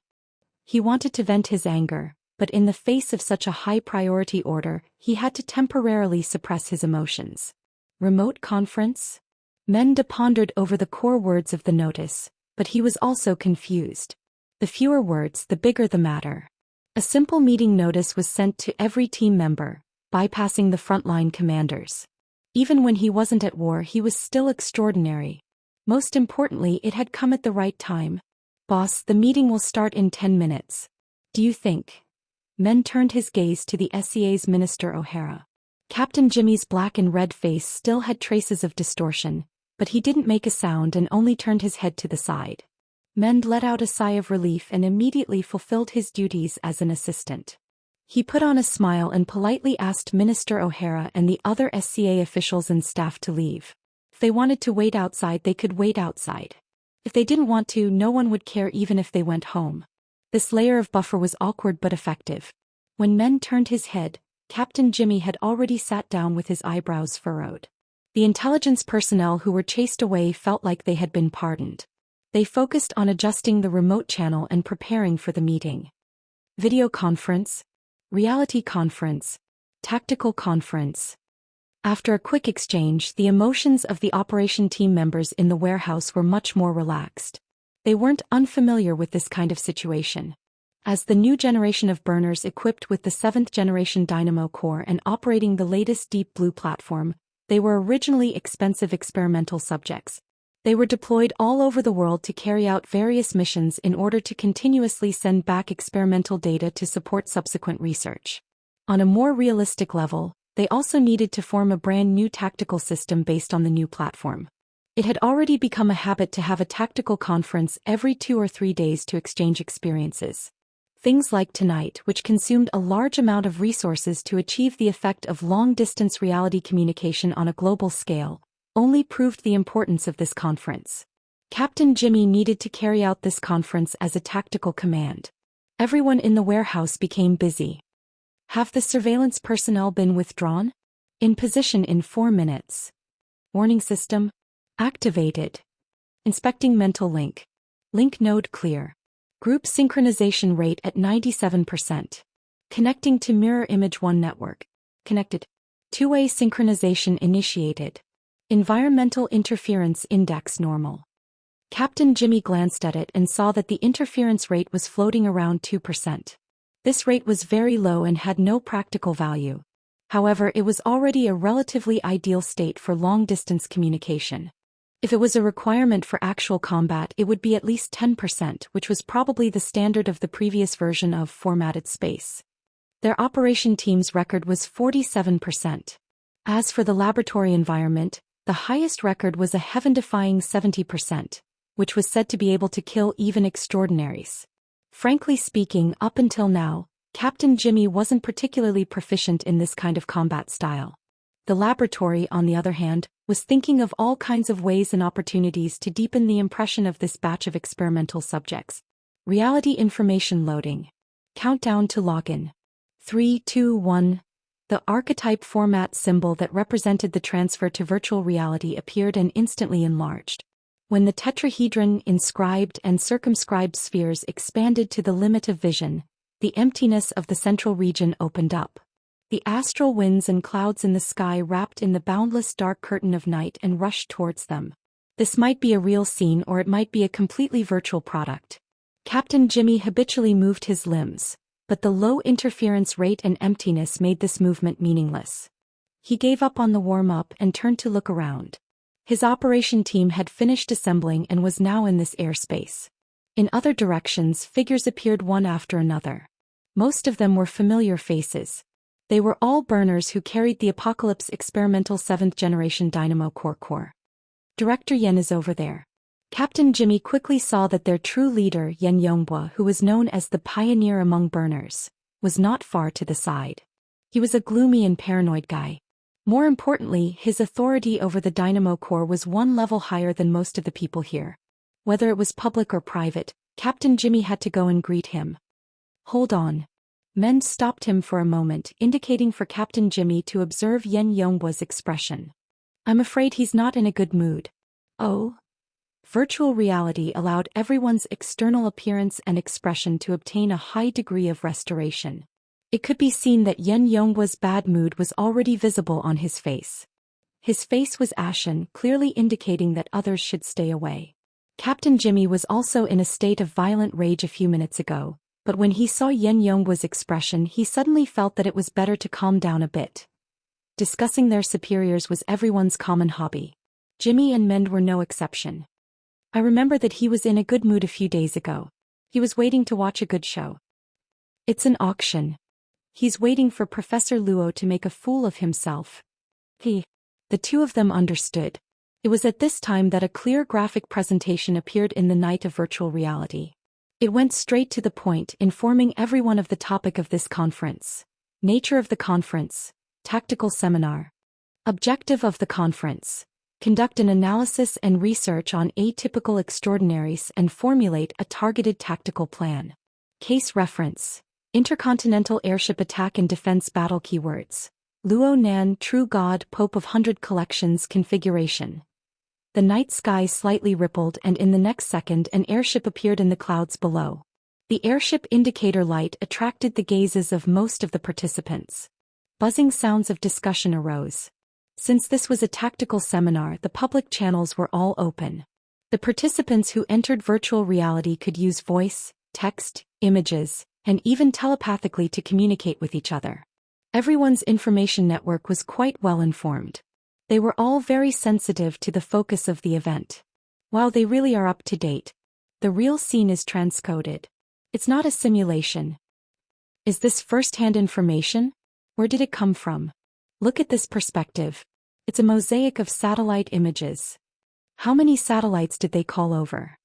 He wanted to vent his anger, but in the face of such a high-priority order, he had to temporarily suppress his emotions. Remote conference? Menda pondered over the core words of the notice, but he was also confused. The fewer words, the bigger the matter. A simple meeting notice was sent to every team member, bypassing the frontline commanders. Even when he wasn't at war, he was still extraordinary. Most importantly, it had come at the right time. Boss, the meeting will start in 10 minutes. Do you think? Men turned his gaze to the SCA's Minister O'Hara. Captain Jimmy's black and red face still had traces of distortion, but he didn't make a sound and only turned his head to the side. Mend let out a sigh of relief and immediately fulfilled his duties as an assistant. He put on a smile and politely asked Minister O'Hara and the other SCA officials and staff to leave. If they wanted to wait outside, they could wait outside. If they didn't want to, no one would care even if they went home. This layer of buffer was awkward but effective. When Mend turned his head, Captain Jimmy had already sat down with his eyebrows furrowed. The intelligence personnel who were chased away felt like they had been pardoned. They focused on adjusting the remote channel and preparing for the meeting. Video conference, reality conference, tactical conference. After a quick exchange, the emotions of the operation team members in the warehouse were much more relaxed. They weren't unfamiliar with this kind of situation. As the new generation of burners equipped with the 7th generation dynamo core and operating the latest Deep Blue platform, they were originally expensive experimental subjects. They were deployed all over the world to carry out various missions in order to continuously send back experimental data to support subsequent research. On a more realistic level, they also needed to form a brand new tactical system based on the new platform. It had already become a habit to have a tactical conference every 2 or 3 days to exchange experiences. Things like tonight, which consumed a large amount of resources to achieve the effect of long-distance reality communication on a global scale, only proved the importance of this conference. Captain Jimmy needed to carry out this conference as a tactical command. Everyone in the warehouse became busy. Have the surveillance personnel been withdrawn? In position in 4 minutes. Warning system activated. Inspecting mental link. Link node clear. Group synchronization rate at 97%. Connecting to Mirror Image 1 network. Connected. Two-way synchronization initiated. Environmental interference index normal. Captain Jimmy glanced at it and saw that the interference rate was floating around 2%. This rate was very low and had no practical value. However, it was already a relatively ideal state for long-distance communication. If it was a requirement for actual combat, it would be at least 10%, which was probably the standard of the previous version of formatted space. Their operation team's record was 47%. As for the laboratory environment, the highest record was a heaven-defying 70%, which was said to be able to kill even extraordinaries. Frankly speaking, up until now, Captain Jimmy wasn't particularly proficient in this kind of combat style. The laboratory, on the other hand, was thinking of all kinds of ways and opportunities to deepen the impression of this batch of experimental subjects. Reality information loading. Countdown to login. 3, 2, 1. The archetype format symbol that represented the transfer to virtual reality appeared and instantly enlarged. When the tetrahedron, inscribed and circumscribed spheres expanded to the limit of vision, the emptiness of the central region opened up. The astral winds and clouds in the sky wrapped in the boundless dark curtain of night and rushed towards them. This might be a real scene or it might be a completely virtual product. Captain Jimmy habitually moved his limbs, but the low interference rate and emptiness made this movement meaningless. He gave up on the warm-up and turned to look around. His operation team had finished assembling and was now in this airspace. In other directions, figures appeared one after another. Most of them were familiar faces. They were all burners who carried the Apocalypse experimental 7th generation dynamo core. Director Yen is over there. Captain Jimmy quickly saw that their true leader, Yen Yonghua, who was known as the pioneer among burners, was not far to the side. He was a gloomy and paranoid guy. More importantly, his authority over the dynamo core was one level higher than most of the people here. Whether it was public or private, Captain Jimmy had to go and greet him. Hold on. Mend stopped him for a moment, indicating for Captain Jimmy to observe Yen Yonghua's expression. I'm afraid he's not in a good mood. Oh? Virtual reality allowed everyone's external appearance and expression to obtain a high degree of restoration. It could be seen that Yen Yonghua's bad mood was already visible on his face. His face was ashen, clearly indicating that others should stay away. Captain Jimmy was also in a state of violent rage a few minutes ago, but when he saw Yen Yonghua's expression he suddenly felt that it was better to calm down a bit. Discussing their superiors was everyone's common hobby. Jimmy and Mend were no exception. I remember that he was in a good mood a few days ago. He was waiting to watch a good show. It's an auction. He's waiting for Professor Luo to make a fool of himself. The two of them understood. It was at this time that a clear graphic presentation appeared in the night of virtual reality. It went straight to the point, informing everyone of the topic of this conference. Nature of the conference. Tactical seminar. Objective of the conference. Conduct an analysis and research on atypical extraordinaries and formulate a targeted tactical plan. Case reference. Intercontinental Airship Attack and Defense Battle Keywords. Luo Nan True God Pope of 100 Collections Configuration. The night sky slightly rippled and in the next second an airship appeared in the clouds below. The airship indicator light attracted the gazes of most of the participants. Buzzing sounds of discussion arose. Since this was a tactical seminar, the public channels were all open. The participants who entered virtual reality could use voice, text, images, and even telepathically to communicate with each other. Everyone's information network was quite well informed. They were all very sensitive to the focus of the event. While they really are up to date, the real scene is transcoded. It's not a simulation. Is this first-hand information? Where did it come from? Look at this perspective. It's a mosaic of satellite images. How many satellites did they call over?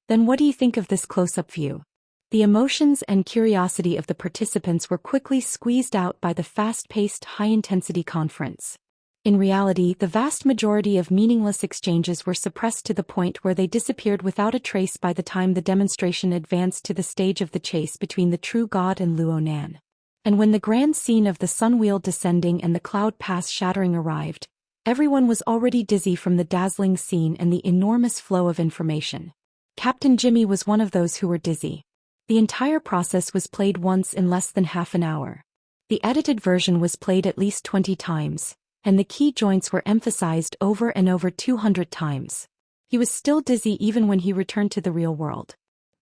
Then what do you think of this close-up view? The emotions and curiosity of the participants were quickly squeezed out by the fast-paced, high-intensity conference. In reality, the vast majority of meaningless exchanges were suppressed to the point where they disappeared without a trace by the time the demonstration advanced to the stage of the chase between the true god and Luo Nan. And when the grand scene of the sun wheel descending and the cloud pass shattering arrived, everyone was already dizzy from the dazzling scene and the enormous flow of information. Captain Jimmy was one of those who were dizzy. The entire process was played once in less than half an hour. The edited version was played at least 20 times. And the key joints were emphasized over and over 200 times. He was still dizzy even when he returned to the real world.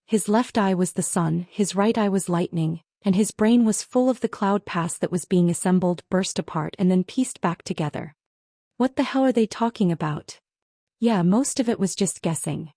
His left eye was the sun, his right eye was lightning, and his brain was full of the cloud pass that was being assembled, burst apart and then pieced back together. What the hell are they talking about? Yeah, most of it was just guessing.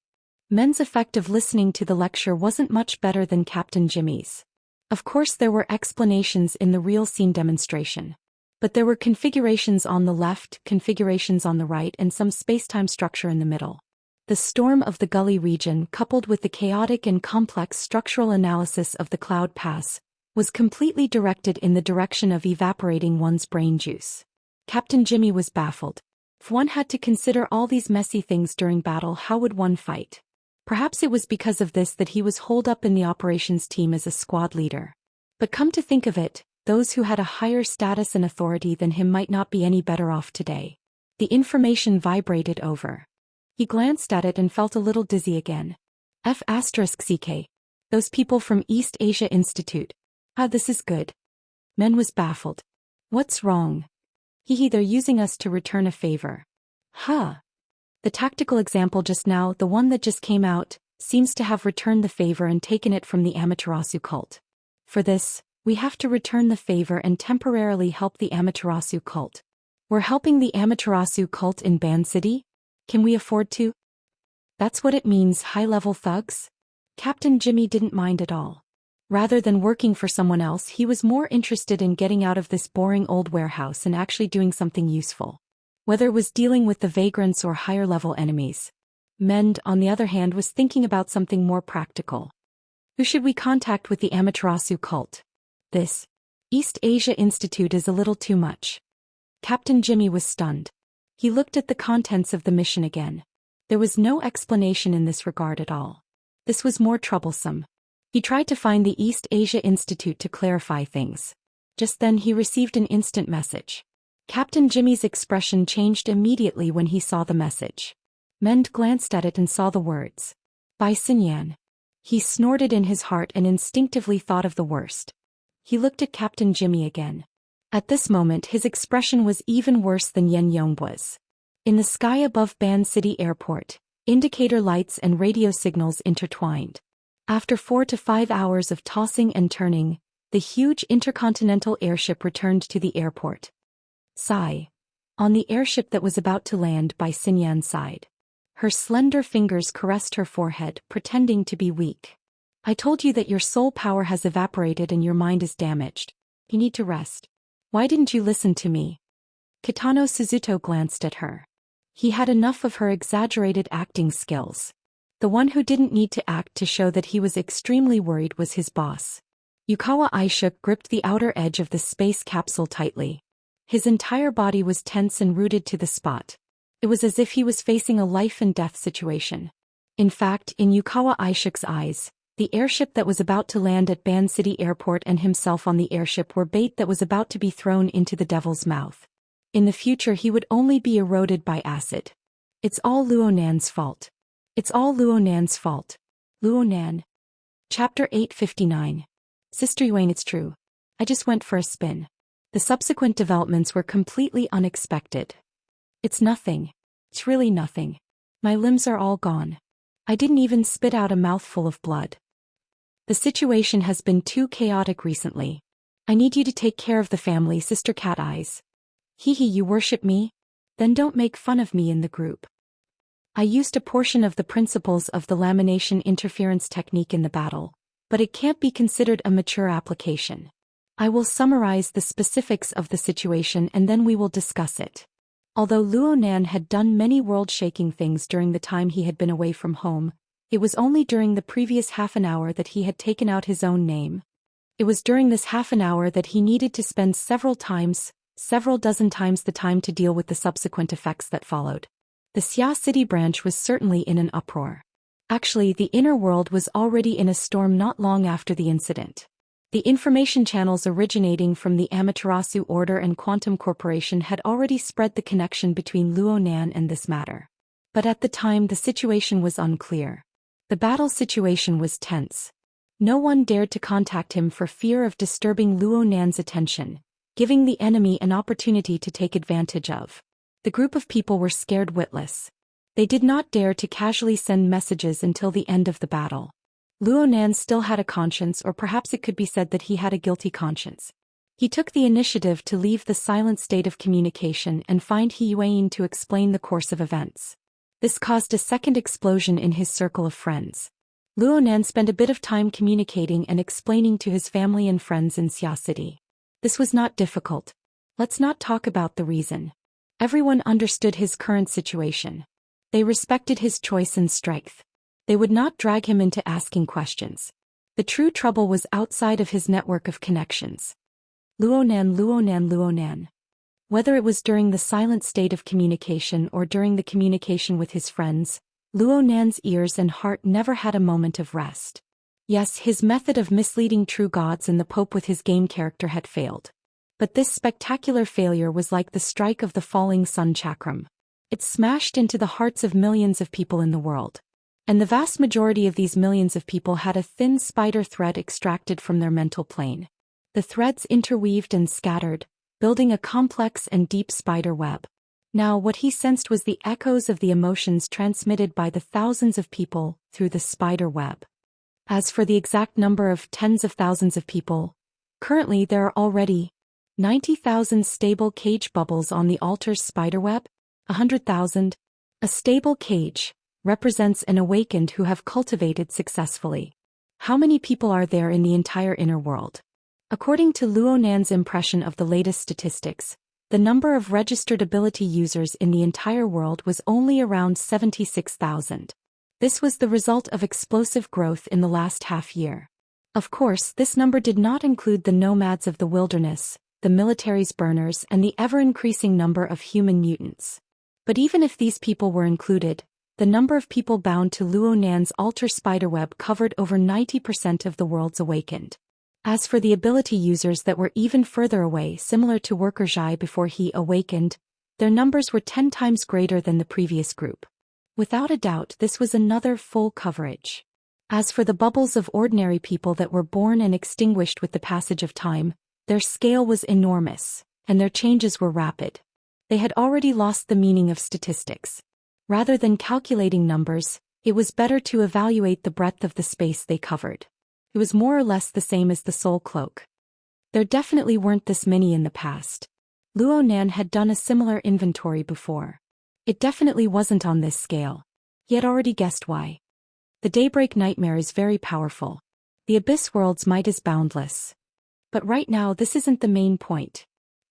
Men's effect of listening to the lecture wasn't much better than Captain Jimmy's. Of course there were explanations in the real scene demonstration. But there were configurations on the left, configurations on the right and some spacetime structure in the middle. The storm of the gully region coupled with the chaotic and complex structural analysis of the cloud pass was completely directed in the direction of evaporating one's brain juice. Captain Jimmy was baffled. If one had to consider all these messy things during battle, how would one fight? Perhaps it was because of this that he was holed up in the operations team as a squad leader. But come to think of it, those who had a higher status and authority than him might not be any better off today. The information vibrated over. He glanced at it and felt a little dizzy again. F***CK. Those people from East Asia Institute. This is good. Men was baffled. What's wrong? They're using us to return a favor. The tactical example just now, the one that just came out, seems to have returned the favor and taken it from the Amaterasu cult. For this, we have to return the favor and temporarily help the Amaterasu cult. We're helping the Amaterasu cult in Ban City? Can we afford to? That's what it means, high-level thugs? Captain Jimmy didn't mind at all. Rather than working for someone else, he was more interested in getting out of this boring old warehouse and actually doing something useful. Whether it was dealing with the vagrants or higher-level enemies. Mend, on the other hand, was thinking about something more practical. Who should we contact with the Amaterasu cult? This East Asia Institute is a little too much. Captain Jimmy was stunned. He looked at the contents of the mission again. There was no explanation in this regard at all. This was more troublesome. He tried to find the East Asia Institute to clarify things. Just then he received an instant message. Captain Jimmy's expression changed immediately when he saw the message. Mend glanced at it and saw the words. By Xinyan. He snorted in his heart and instinctively thought of the worst. He looked at Captain Jimmy again. At this moment his expression was even worse than Yen Yong's. In the sky above Ban City Airport, indicator lights and radio signals intertwined. After 4 to 5 hours of tossing and turning, the huge intercontinental airship returned to the airport. Sigh. On the airship that was about to land by Xinyan's side. Her slender fingers caressed her forehead, pretending to be weak. I told you that your soul power has evaporated and your mind is damaged. You need to rest. Why didn't you listen to me? Kitano Suzuto glanced at her. He had enough of her exaggerated acting skills. The one who didn't need to act to show that he was extremely worried was his boss. Yukawa Aisha gripped the outer edge of the space capsule tightly. His entire body was tense and rooted to the spot. It was as if he was facing a life-and-death situation. In fact, in Yukawa Aisha's eyes, the airship that was about to land at Ban City Airport and himself on the airship were bait that was about to be thrown into the devil's mouth. In the future he would only be eroded by acid. It's all Luonan's fault. It's all Luonan's fault. Luonan. Chapter 859. Sister Yuan, it's true. I just went for a spin. The subsequent developments were completely unexpected. It's nothing. It's really nothing. My limbs are all gone. I didn't even spit out a mouthful of blood. The situation has been too chaotic recently. I need you to take care of the family, Sister Cat Eyes. Hee, you worship me? Then don't make fun of me in the group. I used a portion of the principles of the lamination interference technique in the battle, but it can't be considered a mature application. I will summarize the specifics of the situation and then we will discuss it. Although Luonan had done many world-shaking things during the time he had been away from home, it was only during the previous half an hour that he had taken out his own name. It was during this half an hour that he needed to spend several dozen times the time to deal with the subsequent effects that followed. The Xia City branch was certainly in an uproar. Actually, the inner world was already in a storm not long after the incident. The information channels originating from the Amaterasu Order and Quantum Corporation had already spread the connection between Luonan and this matter. But at the time the situation was unclear. The battle situation was tense. No one dared to contact him for fear of disturbing Luonan's attention, giving the enemy an opportunity to take advantage of. The group of people were scared witless. They did not dare to casually send messages until the end of the battle. Luonan still had a conscience, or perhaps it could be said that he had a guilty conscience. He took the initiative to leave the silent state of communication and find He Yuan to explain the course of events. This caused a second explosion in his circle of friends. Luonan spent a bit of time communicating and explaining to his family and friends in Xia City. This was not difficult. Let's not talk about the reason. Everyone understood his current situation. They respected his choice and strength. They would not drag him into asking questions. The true trouble was outside of his network of connections. Luonan. Whether it was during the silent state of communication or during the communication with his friends, Luonan's ears and heart never had a moment of rest. Yes, his method of misleading true gods and the Pope with his game character had failed. But this spectacular failure was like the strike of the falling sun chakram. It smashed into the hearts of millions of people in the world. And the vast majority of these millions of people had a thin spider thread extracted from their mental plane. The threads interweaved and scattered, building a complex and deep spider web. Now what he sensed was the echoes of the emotions transmitted by the thousands of people through the spider web. As for the exact number of tens of thousands of people, currently there are already 90,000 stable cage bubbles on the altar's spiderweb. 100,000. A stable cage represents an awakened who have cultivated successfully. How many people are there in the entire inner world? According to Luonan's impression of the latest statistics, the number of registered ability users in the entire world was only around 76,000. This was the result of explosive growth in the last half year. Of course, this number did not include the nomads of the wilderness, the military's burners, and the ever-increasing number of human mutants. But even if these people were included, the number of people bound to Luo Nan's altar spiderweb covered over 90% of the worlds awakened. As for the ability users that were even further away, similar to Worker Zhai before he awakened, their numbers were 10 times greater than the previous group. Without a doubt, this was another full coverage. As for the bubbles of ordinary people that were born and extinguished with the passage of time, their scale was enormous, and their changes were rapid. They had already lost the meaning of statistics. Rather than calculating numbers, it was better to evaluate the breadth of the space they covered. It was more or less the same as the soul cloak. There definitely weren't this many in the past. Luo Nan had done a similar inventory before. It definitely wasn't on this scale. He had already guessed why. The Daybreak Nightmare is very powerful. The Abyss World's might is boundless. But right now this isn't the main point.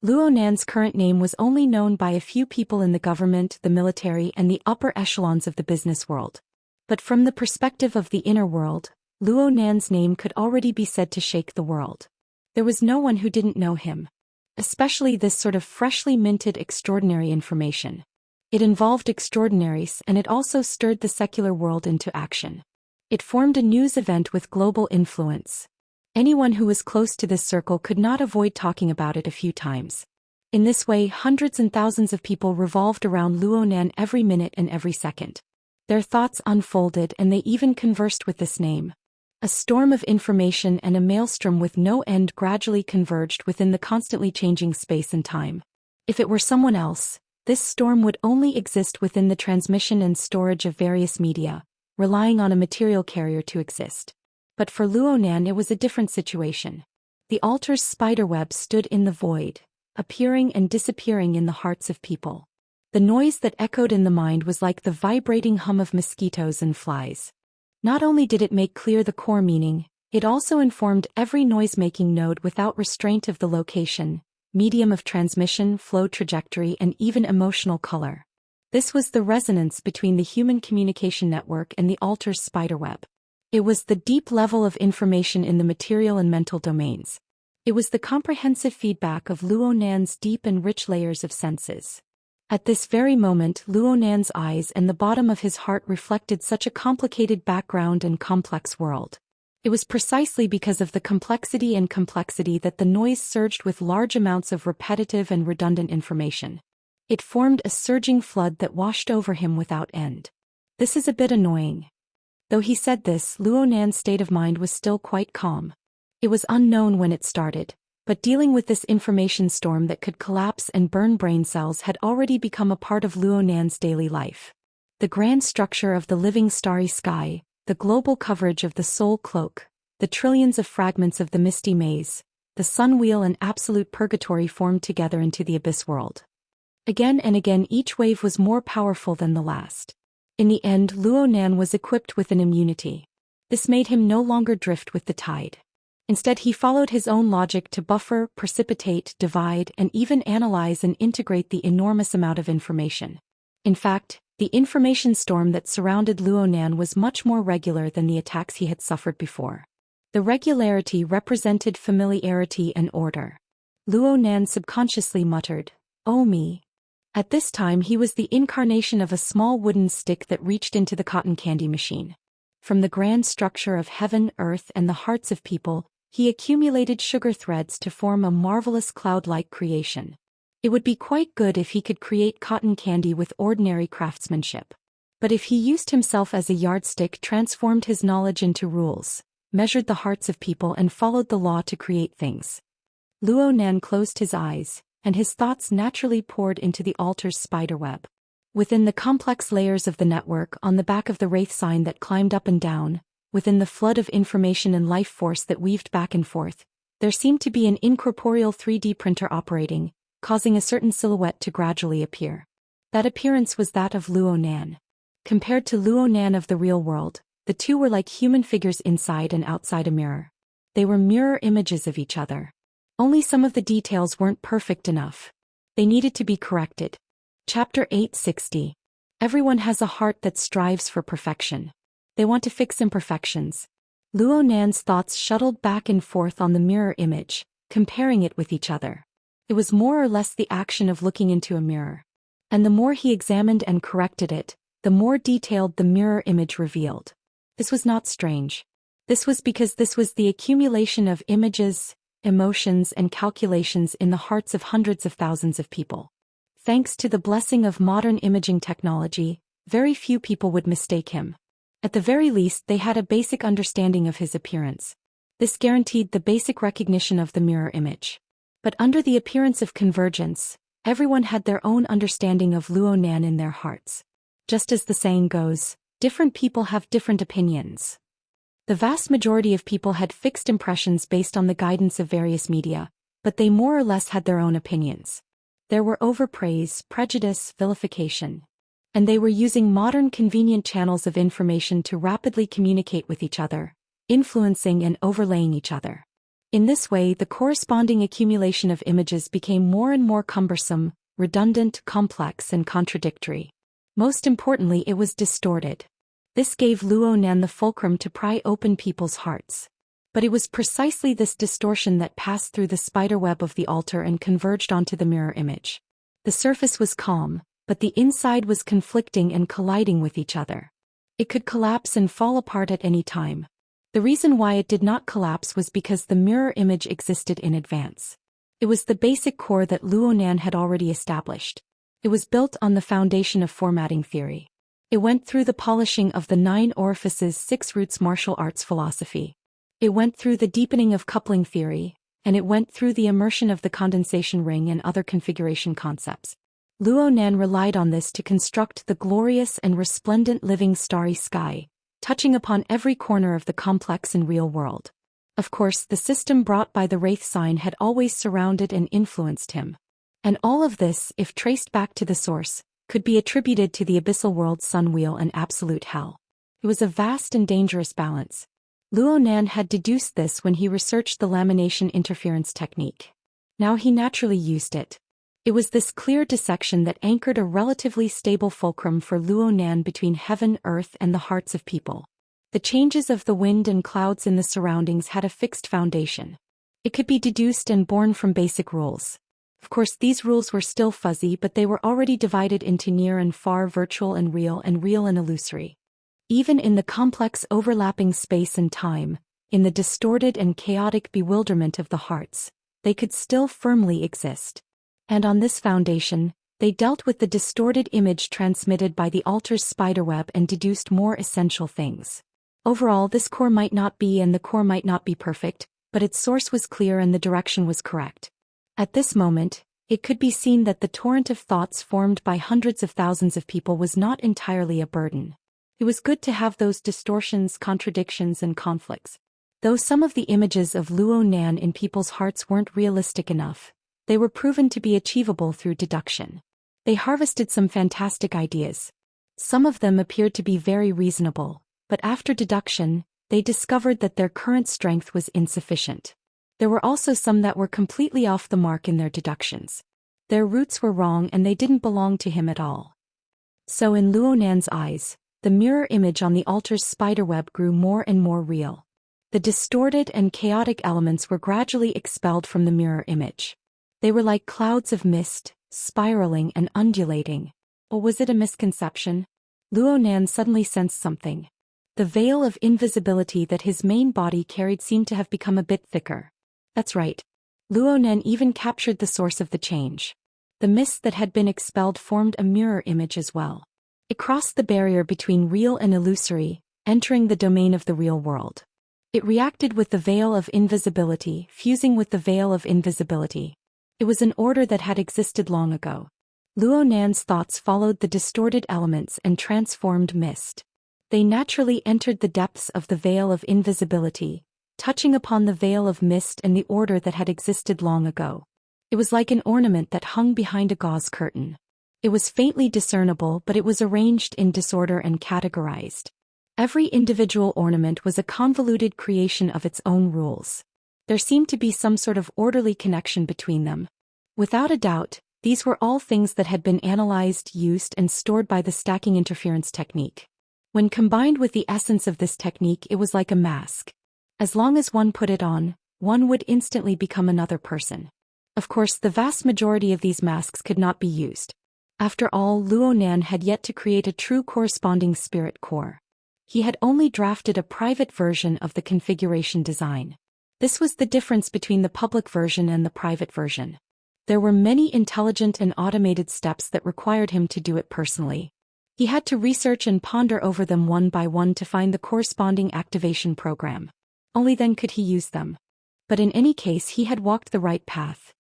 Luo Nan's current name was only known by a few people in the government, the military, and the upper echelons of the business world. But from the perspective of the inner world, Luo Nan's name could already be said to shake the world. There was no one who didn't know him. Especially this sort of freshly minted extraordinary information. It involved extraordinaries, and it also stirred the secular world into action. It formed a news event with global influence. Anyone who was close to this circle could not avoid talking about it a few times. In this way, hundreds and thousands of people revolved around Luo Nan every minute and every second. Their thoughts unfolded, and they even conversed with this name. A storm of information and a maelstrom with no end gradually converged within the constantly changing space and time. If it were someone else, this storm would only exist within the transmission and storage of various media, relying on a material carrier to exist. But for Luo Nan it was a different situation. The altar's spiderweb stood in the void, appearing and disappearing in the hearts of people. The noise that echoed in the mind was like the vibrating hum of mosquitoes and flies. Not only did it make clear the core meaning, it also informed every noise-making node without restraint of the location, medium of transmission, flow trajectory, and even emotional color. This was the resonance between the human communication network and the altar's spiderweb. It was the deep level of information in the material and mental domains. It was the comprehensive feedback of Luo Nan's deep and rich layers of senses. At this very moment, Luo Nan's eyes and the bottom of his heart reflected such a complicated background and complex world. It was precisely because of the complexity that the noise surged with large amounts of repetitive and redundant information. It formed a surging flood that washed over him without end. This is a bit annoying. Though he said this, Luo Nan's state of mind was still quite calm. It was unknown when it started, but dealing with this information storm that could collapse and burn brain cells had already become a part of Luo Nan's daily life. The grand structure of the living starry sky, the global coverage of the soul cloak, the trillions of fragments of the misty maze, the sun wheel and absolute purgatory formed together into the abyss world. Again and again each wave was more powerful than the last. In the end, Luo Nan was equipped with an immunity. This made him no longer drift with the tide. Instead, he followed his own logic to buffer, precipitate, divide, and even analyze and integrate the enormous amount of information. In fact, the information storm that surrounded Luo Nan was much more regular than the attacks he had suffered before. The regularity represented familiarity and order. Luo Nan subconsciously muttered, "Oh me." At this time he was the incarnation of a small wooden stick that reached into the cotton candy machine. From the grand structure of heaven, earth, and the hearts of people, he accumulated sugar threads to form a marvelous cloud-like creation. It would be quite good if he could create cotton candy with ordinary craftsmanship. But if he used himself as a yardstick, transformed his knowledge into rules, measured the hearts of people and followed the law to create things. Luo Nan closed his eyes, and his thoughts naturally poured into the altar's spiderweb. Within the complex layers of the network, on the back of the wraith sign that climbed up and down, within the flood of information and life force that weaved back and forth, there seemed to be an incorporeal 3D printer operating, causing a certain silhouette to gradually appear. That appearance was that of Luo Nan. Compared to Luo Nan of the real world, the two were like human figures inside and outside a mirror. They were mirror images of each other. Only some of the details weren't perfect enough. They needed to be corrected. Chapter 860. Everyone has a heart that strives for perfection. They want to fix imperfections. Luo Nan's thoughts shuttled back and forth on the mirror image, comparing it with each other. It was more or less the action of looking into a mirror. And the more he examined and corrected it, the more detailed the mirror image revealed. This was not strange. This was because this was the accumulation of images, emotions, and calculations in the hearts of hundreds of thousands of people. Thanks to the blessing of modern imaging technology, very few people would mistake him. At the very least, they had a basic understanding of his appearance. This guaranteed the basic recognition of the mirror image. But under the appearance of convergence, everyone had their own understanding of Luo Nan in their hearts. Just as the saying goes, different people have different opinions. The vast majority of people had fixed impressions based on the guidance of various media, but they more or less had their own opinions. There were overpraise, prejudice, vilification. And they were using modern convenient channels of information to rapidly communicate with each other, influencing and overlaying each other. In this way, the corresponding accumulation of images became more and more cumbersome, redundant, complex, and contradictory. Most importantly, it was distorted. This gave Luo Nan the fulcrum to pry open people's hearts. But it was precisely this distortion that passed through the spiderweb of the altar and converged onto the mirror image. The surface was calm, but the inside was conflicting and colliding with each other. It could collapse and fall apart at any time. The reason why it did not collapse was because the mirror image existed in advance. It was the basic core that Luo Nan had already established. It was built on the foundation of formatting theory. It went through the polishing of the 9 orifices 6 roots martial arts philosophy. It went through the deepening of coupling theory, and it went through the immersion of the condensation ring and other configuration concepts. Luo Nan relied on this to construct the glorious and resplendent living starry sky, touching upon every corner of the complex and real world. Of course, the system brought by the Wraith sign had always surrounded and influenced him. And all of this, if traced back to the source, could be attributed to the abyssal world sun wheel and absolute hell. It was a vast and dangerous balance. Luo Nan had deduced this when he researched the lamination interference technique. Now he naturally used it. It was this clear dissection that anchored a relatively stable fulcrum for Luo Nan between heaven, earth, and the hearts of people. The changes of the wind and clouds in the surroundings had a fixed foundation. It could be deduced and born from basic rules. Of course, these rules were still fuzzy, but they were already divided into near and far, virtual and real and illusory. Even in the complex overlapping space and time, in the distorted and chaotic bewilderment of the hearts, they could still firmly exist. And on this foundation, they dealt with the distorted image transmitted by the altar's spiderweb and deduced more essential things. Overall, this core might not be and the core might not be perfect, but its source was clear and the direction was correct. At this moment, it could be seen that the torrent of thoughts formed by hundreds of thousands of people was not entirely a burden. It was good to have those distortions, contradictions, and conflicts. Though some of the images of Luo Nan in people's hearts weren't realistic enough, they were proven to be achievable through deduction. They harvested some fantastic ideas. Some of them appeared to be very reasonable, but after deduction, they discovered that their current strength was insufficient. There were also some that were completely off the mark in their deductions. Their roots were wrong and they didn't belong to him at all. So in Luo Nan's eyes, the mirror image on the altar's spiderweb grew more and more real. The distorted and chaotic elements were gradually expelled from the mirror image. They were like clouds of mist, spiraling and undulating. Or was it a misconception? Luo Nan suddenly sensed something. The veil of invisibility that his main body carried seemed to have become a bit thicker. That's right. Luo Nan even captured the source of the change. The mist that had been expelled formed a mirror image as well. It crossed the barrier between real and illusory, entering the domain of the real world. It reacted with the veil of invisibility, fusing with the veil of invisibility. It was an order that had existed long ago. Luo Nan's thoughts followed the distorted elements and transformed mist. They naturally entered the depths of the veil of invisibility, touching upon the veil of mist and the order that had existed long ago. It was like an ornament that hung behind a gauze curtain. It was faintly discernible, but it was arranged in disorder and categorized. Every individual ornament was a convoluted creation of its own rules. There seemed to be some sort of orderly connection between them. Without a doubt, these were all things that had been analyzed, used, and stored by the stacking interference technique. When combined with the essence of this technique, it was like a mask. As long as one put it on, one would instantly become another person. Of course, the vast majority of these masks could not be used. After all, Luonan had yet to create a true corresponding spirit core. He had only drafted a private version of the configuration design. This was the difference between the public version and the private version. There were many intelligent and automated steps that required him to do it personally. He had to research and ponder over them one by one to find the corresponding activation program. Only then could he use them. But in any case, he had walked the right path.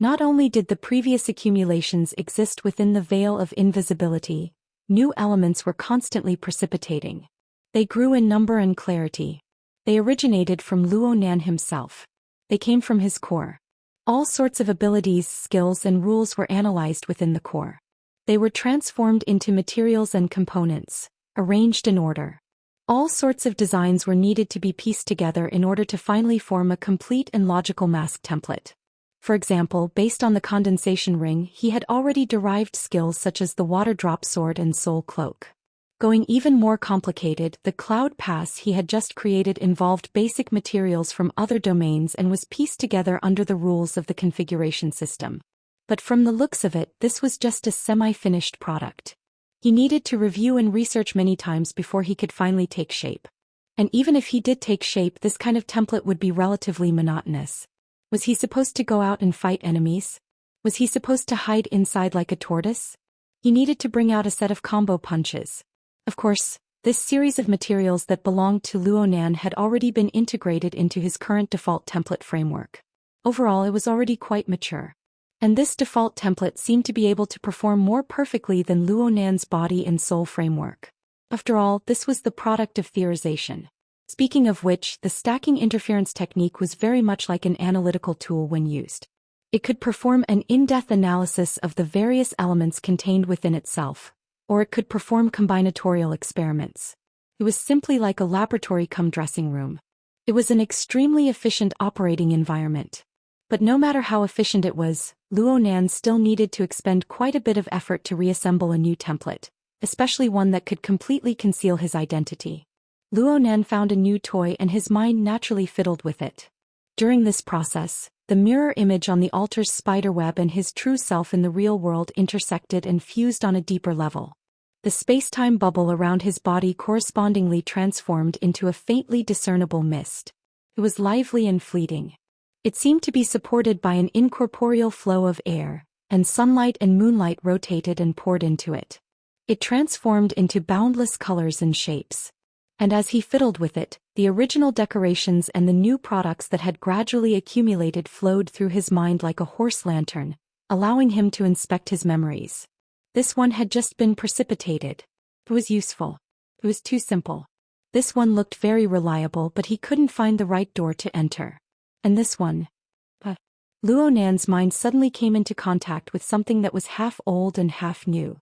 Not only did the previous accumulations exist within the veil of invisibility, new elements were constantly precipitating. They grew in number and clarity. They originated from Luonan himself. They came from his core. All sorts of abilities, skills, and rules were analyzed within the core. They were transformed into materials and components, arranged in order. All sorts of designs were needed to be pieced together in order to finally form a complete and logical mask template. For example, based on the condensation ring, he had already derived skills such as the water drop sword and soul cloak. Going even more complicated, the cloud pass he had just created involved basic materials from other domains and was pieced together under the rules of the configuration system. But from the looks of it, this was just a semi-finished product. He needed to review and research many times before he could finally take shape. And even if he did take shape, this kind of template would be relatively monotonous. Was he supposed to go out and fight enemies? Was he supposed to hide inside like a tortoise? He needed to bring out a set of combo punches. Of course, this series of materials that belonged to Luonan had already been integrated into his current default template framework. Overall, it was already quite mature. And this default template seemed to be able to perform more perfectly than Luonan's body and soul framework. After all, this was the product of theorization. Speaking of which, the stacking interference technique was very much like an analytical tool when used. It could perform an in-depth analysis of the various elements contained within itself, or it could perform combinatorial experiments. It was simply like a laboratory cum dressing room. It was an extremely efficient operating environment. But no matter how efficient it was, Luonan still needed to expend quite a bit of effort to reassemble a new template, especially one that could completely conceal his identity. Luonan found a new toy and his mind naturally fiddled with it. During this process, the mirror image on the altar's spiderweb and his true self in the real world intersected and fused on a deeper level. The space-time bubble around his body correspondingly transformed into a faintly discernible mist. It was lively and fleeting. It seemed to be supported by an incorporeal flow of air, and sunlight and moonlight rotated and poured into it. It transformed into boundless colors and shapes. And as he fiddled with it, the original decorations and the new products that had gradually accumulated flowed through his mind like a horse lantern, allowing him to inspect his memories. This one had just been precipitated. It was useful. It was too simple. This one looked very reliable, but he couldn't find the right door to enter. And this one. Luonan's mind suddenly came into contact with something that was half old and half new.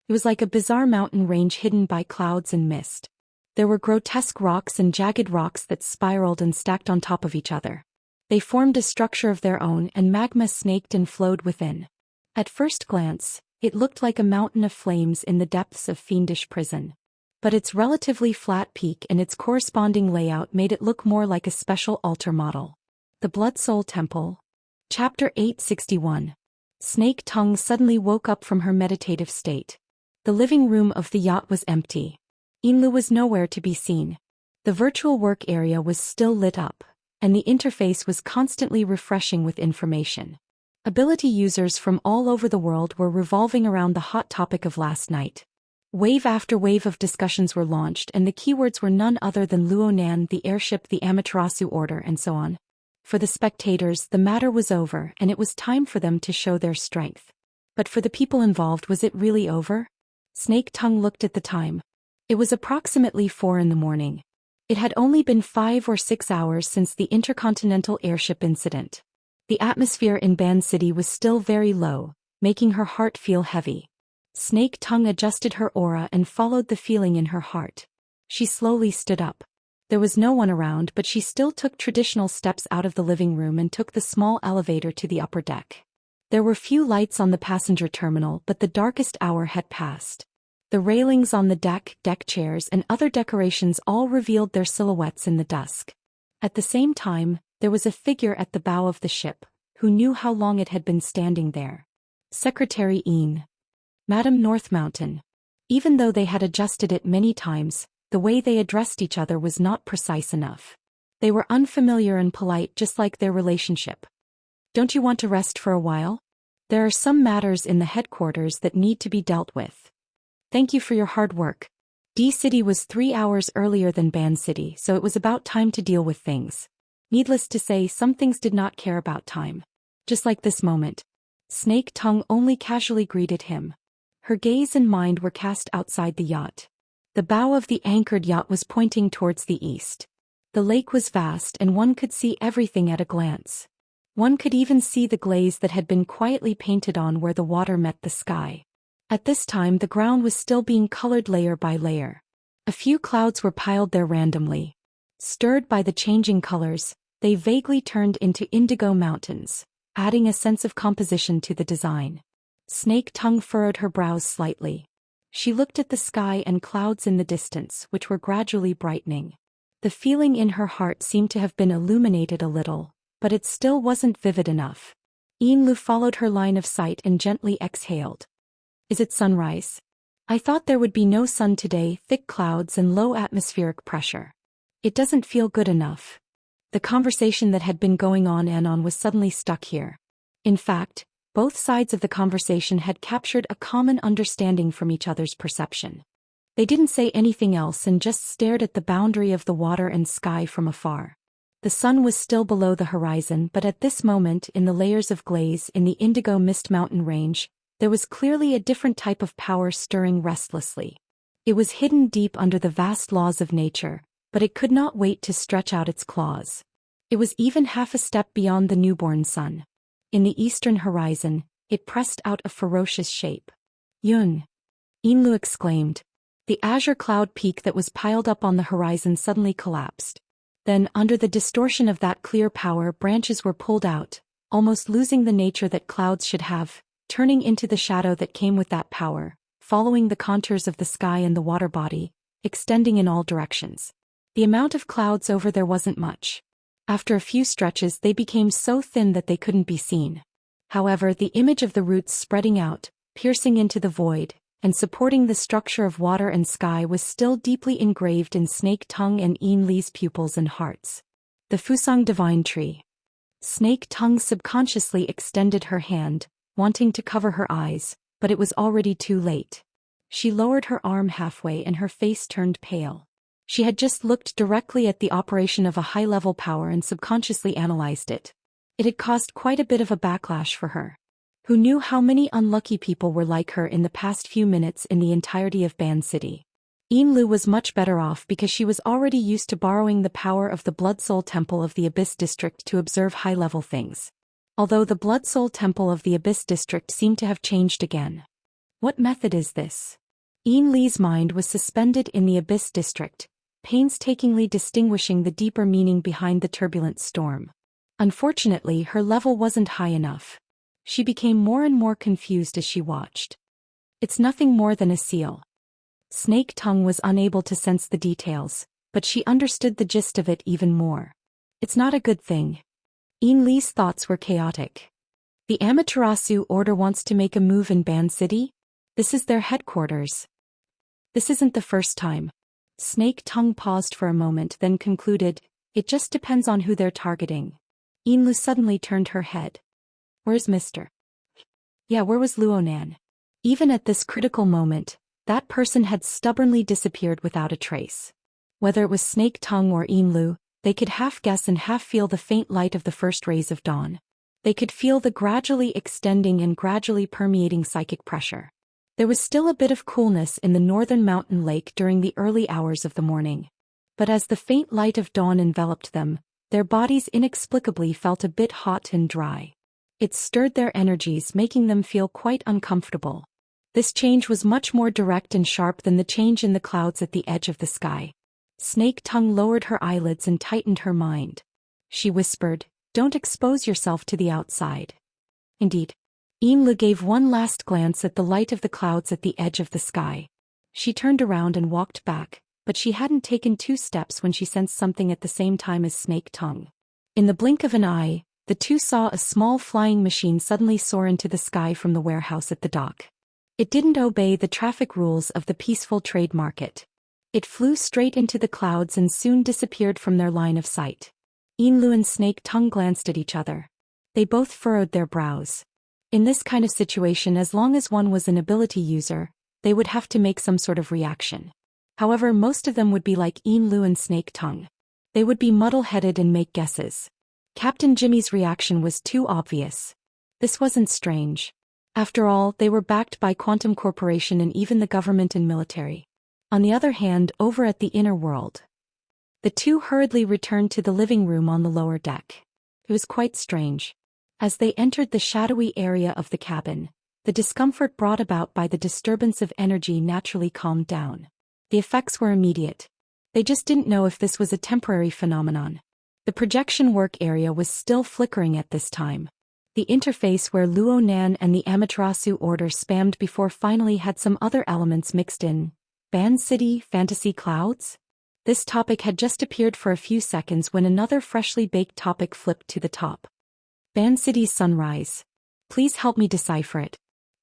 It was like a bizarre mountain range hidden by clouds and mist. There were grotesque rocks and jagged rocks that spiraled and stacked on top of each other. They formed a structure of their own, and magma snaked and flowed within. At first glance, it looked like a mountain of flames in the depths of fiendish prison. But its relatively flat peak and its corresponding layout made it look more like a special altar model. The Blood Soul Temple. Chapter 861. Snake Tongue suddenly woke up from her meditative state. The living room of the yacht was empty. Yinlu was nowhere to be seen. The virtual work area was still lit up, and the interface was constantly refreshing with information. Ability users from all over the world were revolving around the hot topic of last night. Wave after wave of discussions were launched, and the keywords were none other than Luonan, the airship, the Amaterasu Order, and so on. For the spectators, the matter was over, and it was time for them to show their strength. But for the people involved, was it really over? Snake Tongue looked at the time. It was approximately 4 a.m. It had only been 5 or 6 hours since the intercontinental airship incident. The atmosphere in Ban City was still very low, making her heart feel heavy. Snake Tongue adjusted her aura and followed the feeling in her heart. She slowly stood up. There was no one around, but she still took traditional steps out of the living room and took the small elevator to the upper deck. There were few lights on the passenger terminal, but the darkest hour had passed. The railings on the deck chairs, and other decorations all revealed their silhouettes in the dusk. At the same time, there was a figure at the bow of the ship, who knew how long it had been standing there. Secretary Een. Madam North Mountain. Even though they had adjusted it many times, the way they addressed each other was not precise enough. They were unfamiliar and polite, just like their relationship. Don't you want to rest for a while? There are some matters in the headquarters that need to be dealt with. Thank you for your hard work. D City was 3 hours earlier than Ban City, so it was about time to deal with things. Needless to say, some things did not care about time. Just like this moment. Snake Tongue only casually greeted him. Her gaze and mind were cast outside the yacht. The bow of the anchored yacht was pointing towards the east. The lake was vast and one could see everything at a glance. One could even see the glaze that had been quietly painted on where the water met the sky. At this time the ground was still being colored layer by layer. A few clouds were piled there randomly. Stirred by the changing colors, they vaguely turned into indigo mountains, adding a sense of composition to the design. Snake Tongue furrowed her brows slightly. She looked at the sky and clouds in the distance, which were gradually brightening. The feeling in her heart seemed to have been illuminated a little, but it still wasn't vivid enough. Yinlu followed her line of sight and gently exhaled. Is it sunrise? I thought there would be no sun today, thick clouds and low atmospheric pressure. It doesn't feel good enough. The conversation that had been going on and on was suddenly stuck here. In fact, both sides of the conversation had captured a common understanding from each other's perception. They didn't say anything else and just stared at the boundary of the water and sky from afar. The sun was still below the horizon, but at this moment, in the layers of glaze in the indigo mist mountain range, there was clearly a different type of power stirring restlessly. It was hidden deep under the vast laws of nature, but it could not wait to stretch out its claws. It was even half a step beyond the newborn sun. In the eastern horizon, it pressed out a ferocious shape. Yun! Yinlu exclaimed. The azure cloud peak that was piled up on the horizon suddenly collapsed. Then, under the distortion of that clear power, branches were pulled out, almost losing the nature that clouds should have, turning into the shadow that came with that power, following the contours of the sky and the water body, extending in all directions. The amount of clouds over there wasn't much. After a few stretches they became so thin that they couldn't be seen. However, the image of the roots spreading out, piercing into the void, and supporting the structure of water and sky was still deeply engraved in Snake Tongue and Yin Li's pupils and hearts. The Fusang Divine Tree. Snake Tongue subconsciously extended her hand, wanting to cover her eyes, but it was already too late. She lowered her arm halfway and her face turned pale. She had just looked directly at the operation of a high-level power and subconsciously analyzed it. It had caused quite a bit of a backlash for her. Who knew how many unlucky people were like her in the past few minutes in the entirety of Ban City? Yinlu was much better off because she was already used to borrowing the power of the Blood Soul Temple of the Abyss District to observe high-level things. Although the Blood Soul Temple of the Abyss District seemed to have changed again. What method is this? Yin Li's mind was suspended in the Abyss District, painstakingly distinguishing the deeper meaning behind the turbulent storm. Unfortunately, her level wasn't high enough. She became more and more confused as she watched. It's nothing more than a seal. Snake Tongue was unable to sense the details, but she understood the gist of it even more. It's not a good thing. Yin Li's thoughts were chaotic. The Amaterasu Order wants to make a move in Ban City? This is their headquarters. This isn't the first time. Snake Tongue paused for a moment, then concluded, it just depends on who they're targeting. Yinlu suddenly turned her head. Where's Mr.? Yeah, where was Luonan? Even at this critical moment, that person had stubbornly disappeared without a trace. Whether it was Snake Tongue or Yinlu, they could half guess and half feel the faint light of the first rays of dawn. They could feel the gradually extending and gradually permeating psychic pressure. There was still a bit of coolness in the northern mountain lake during the early hours of the morning. But as the faint light of dawn enveloped them, their bodies inexplicably felt a bit hot and dry. It stirred their energies, making them feel quite uncomfortable. This change was much more direct and sharp than the change in the clouds at the edge of the sky. Snake Tongue lowered her eyelids and tightened her mind. She whispered, "Don't expose yourself to the outside." Indeed. Yinlu gave one last glance at the light of the clouds at the edge of the sky. She turned around and walked back, but she hadn't taken 2 steps when she sensed something at the same time as Snake Tongue. In the blink of an eye, the two saw a small flying machine suddenly soar into the sky from the warehouse at the dock. It didn't obey the traffic rules of the peaceful trade market. It flew straight into the clouds and soon disappeared from their line of sight. Yinlu and Snake Tongue glanced at each other. They both furrowed their brows. In this kind of situation, as long as one was an ability user, they would have to make some sort of reaction. However, most of them would be like Yinlu and Snake Tongue. They would be muddle-headed and make guesses. Captain Jimmy's reaction was too obvious. This wasn't strange. After all, they were backed by Quantum Corporation and even the government and military. On the other hand, over at the inner world, the two hurriedly returned to the living room on the lower deck. It was quite strange. As they entered the shadowy area of the cabin, the discomfort brought about by the disturbance of energy naturally calmed down. The effects were immediate. They just didn't know if this was a temporary phenomenon. The projection work area was still flickering at this time. The interface where Luo Nan and the Amaterasu order spammed before finally had some other elements mixed in. Band City, Fantasy Clouds? This topic had just appeared for a few seconds when another freshly baked topic flipped to the top. Band City's sunrise. Please help me decipher it.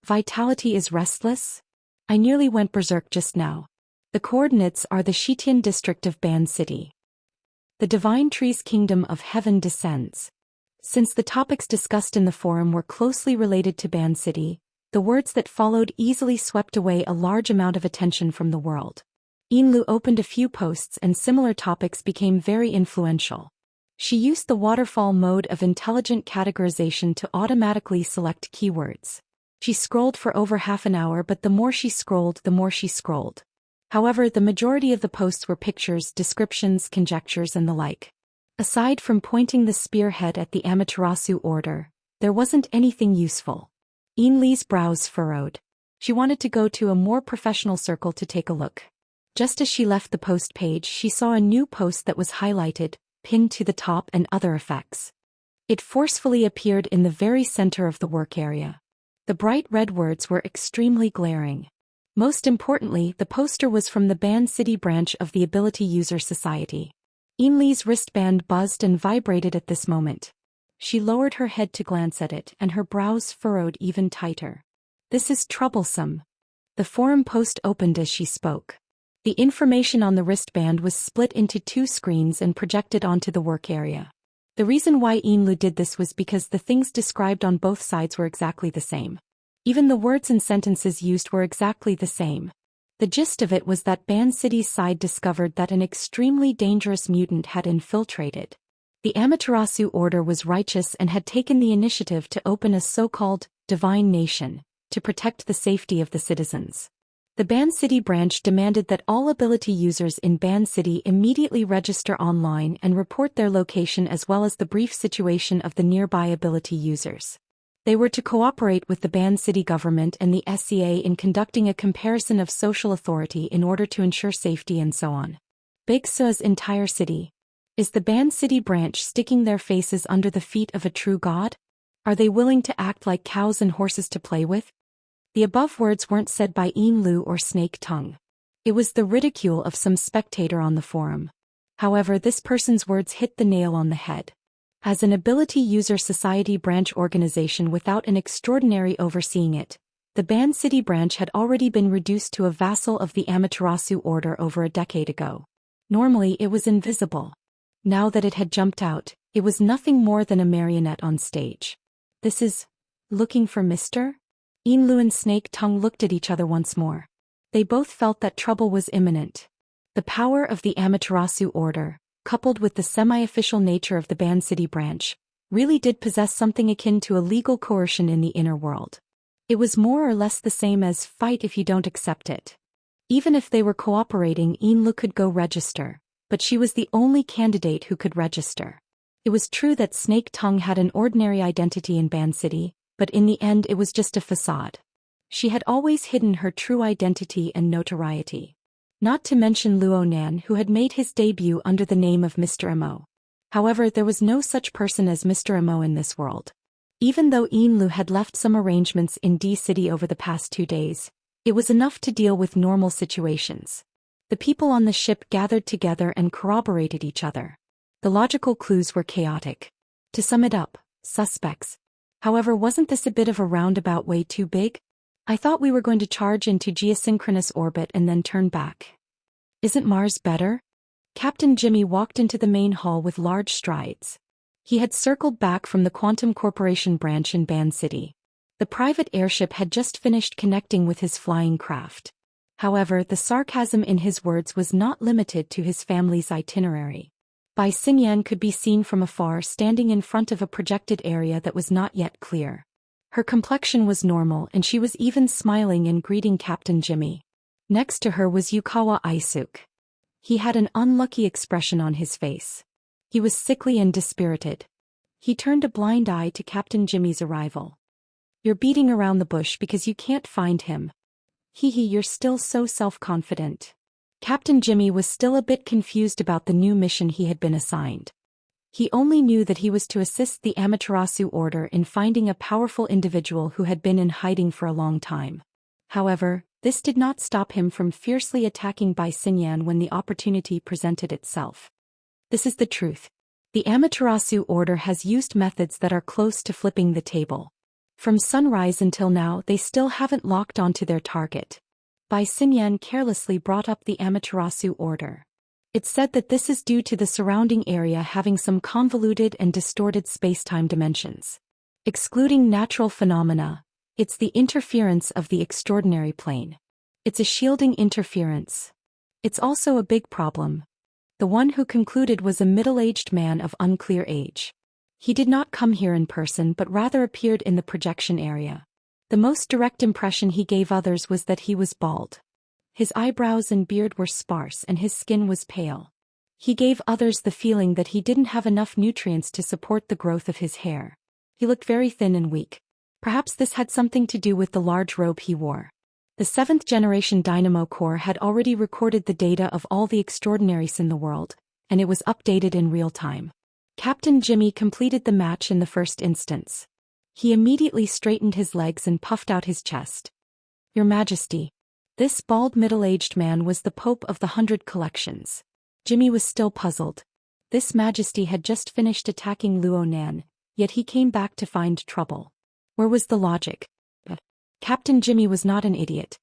Vitality is restless? I nearly went berserk just now. The coordinates are the Shitian district of Band City. The Divine Tree's Kingdom of Heaven descends. Since the topics discussed in the forum were closely related to Band City, the words that followed easily swept away a large amount of attention from the world. Yinlu opened a few posts and similar topics became very influential. She used the waterfall mode of intelligent categorization to automatically select keywords. She scrolled for over half an hour, but the more she scrolled, the more she scrolled. However, the majority of the posts were pictures, descriptions, conjectures and the like. Aside from pointing the spearhead at the Amaterasu order, there wasn't anything useful. Yinli's brows furrowed. She wanted to go to a more professional circle to take a look. Just as she left the post page, she saw a new post that was highlighted, pinned to the top and other effects. It forcefully appeared in the very center of the work area. The bright red words were extremely glaring. Most importantly, the poster was from the Band City branch of the Ability User Society. Yinli's wristband buzzed and vibrated at this moment. She lowered her head to glance at it, and her brows furrowed even tighter. This is troublesome. The forum post opened as she spoke. The information on the wristband was split into two screens and projected onto the work area. The reason why Yinlu did this was because the things described on both sides were exactly the same. Even the words and sentences used were exactly the same. The gist of it was that Band City's side discovered that an extremely dangerous mutant had infiltrated. The Amaterasu order was righteous and had taken the initiative to open a so-called divine nation to protect the safety of the citizens. The Band City branch demanded that all ability users in Band City immediately register online and report their location as well as the brief situation of the nearby ability users. They were to cooperate with the Band City government and the SCA in conducting a comparison of social authority in order to ensure safety and so on. Big Su's entire city. Is the Band City branch sticking their faces under the feet of a true god? Are they willing to act like cows and horses to play with? The above words weren't said by Yinlu or Snake Tongue. It was the ridicule of some spectator on the forum. However, this person's words hit the nail on the head. As an Ability User Society branch organization without an extraordinary overseeing it, the Band City branch had already been reduced to a vassal of the Amaterasu order over a decade ago. Normally it was invisible. Now that it had jumped out, it was nothing more than a marionette on stage. This is looking for Mr.? Yinlu and Snake Tongue looked at each other once more. They both felt that trouble was imminent. The power of the Amaterasu order, coupled with the semi-official nature of the Band City branch, really did possess something akin to a legal coercion in the inner world. It was more or less the same as fight if you don't accept it. Even if they were cooperating, Yinlu could go register, but she was the only candidate who could register. It was true that Snake Tongue had an ordinary identity in Band City, but in the end it was just a facade. She had always hidden her true identity and notoriety. Not to mention Luo Nan, who had made his debut under the name of Mr. Mo. However, there was no such person as Mr. Mo in this world. Even though Yinlu had left some arrangements in D City over the past 2 days, it was enough to deal with normal situations. The people on the ship gathered together and corroborated each other. The logical clues were chaotic. To sum it up, suspects. However, wasn't this a bit of a roundabout way too big? I thought we were going to charge into geosynchronous orbit and then turn back. Isn't Mars better? Captain Jimmy walked into the main hall with large strides. He had circled back from the Quantum Corporation branch in Ban City. The private airship had just finished connecting with his flying craft. However, the sarcasm in his words was not limited to his family's itinerary. Bai Xinyan could be seen from afar standing in front of a projected area that was not yet clear. Her complexion was normal and she was even smiling and greeting Captain Jimmy. Next to her was Yukawa Aisuk. He had an unlucky expression on his face. He was sickly and dispirited. He turned a blind eye to Captain Jimmy's arrival. You're beating around the bush because you can't find him. Hee, you're still so self-confident. Captain Jimmy was still a bit confused about the new mission he had been assigned. He only knew that he was to assist the Amaterasu Order in finding a powerful individual who had been in hiding for a long time. However, this did not stop him from fiercely attacking Bai Xinyan when the opportunity presented itself. This is the truth. The Amaterasu Order has used methods that are close to flipping the table. From sunrise until now they still haven't locked onto their target. Bai Xinyan carelessly brought up the Amaterasu Order. It's said that this is due to the surrounding area having some convoluted and distorted space-time dimensions. Excluding natural phenomena, it's the interference of the extraordinary plane. It's a shielding interference. It's also a big problem. The one who concluded was a middle-aged man of unclear age. He did not come here in person but rather appeared in the projection area. The most direct impression he gave others was that he was bald. His eyebrows and beard were sparse and his skin was pale. He gave others the feeling that he didn't have enough nutrients to support the growth of his hair. He looked very thin and weak. Perhaps this had something to do with the large robe he wore. The 7th generation Dynamo Core had already recorded the data of all the extraordinaries in the world, and it was updated in real time. Captain Jimmy completed the match in the first instance. He immediately straightened his legs and puffed out his chest. Your Majesty. This bald middle-aged man was the Pope of the 100 Collections. Jimmy was still puzzled. This Majesty had just finished attacking Luo Nan, yet he came back to find trouble. Where was the logic? Captain Jimmy was not an idiot.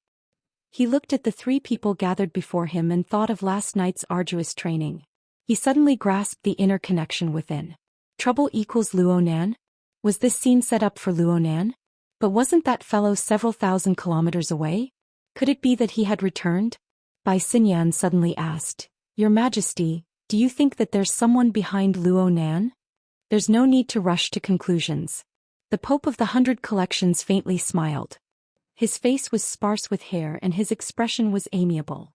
He looked at the 3 people gathered before him and thought of last night's arduous training. He suddenly grasped the inner connection within. Trouble equals Luo Nan? Was this scene set up for Luo Nan? But wasn't that fellow several thousand kilometers away? Could it be that he had returned? Bai Xinyan suddenly asked, Your Majesty, do you think that there's someone behind Luo Nan? There's no need to rush to conclusions. The Pope of the 100 Collections faintly smiled. His face was sparse with hair and his expression was amiable.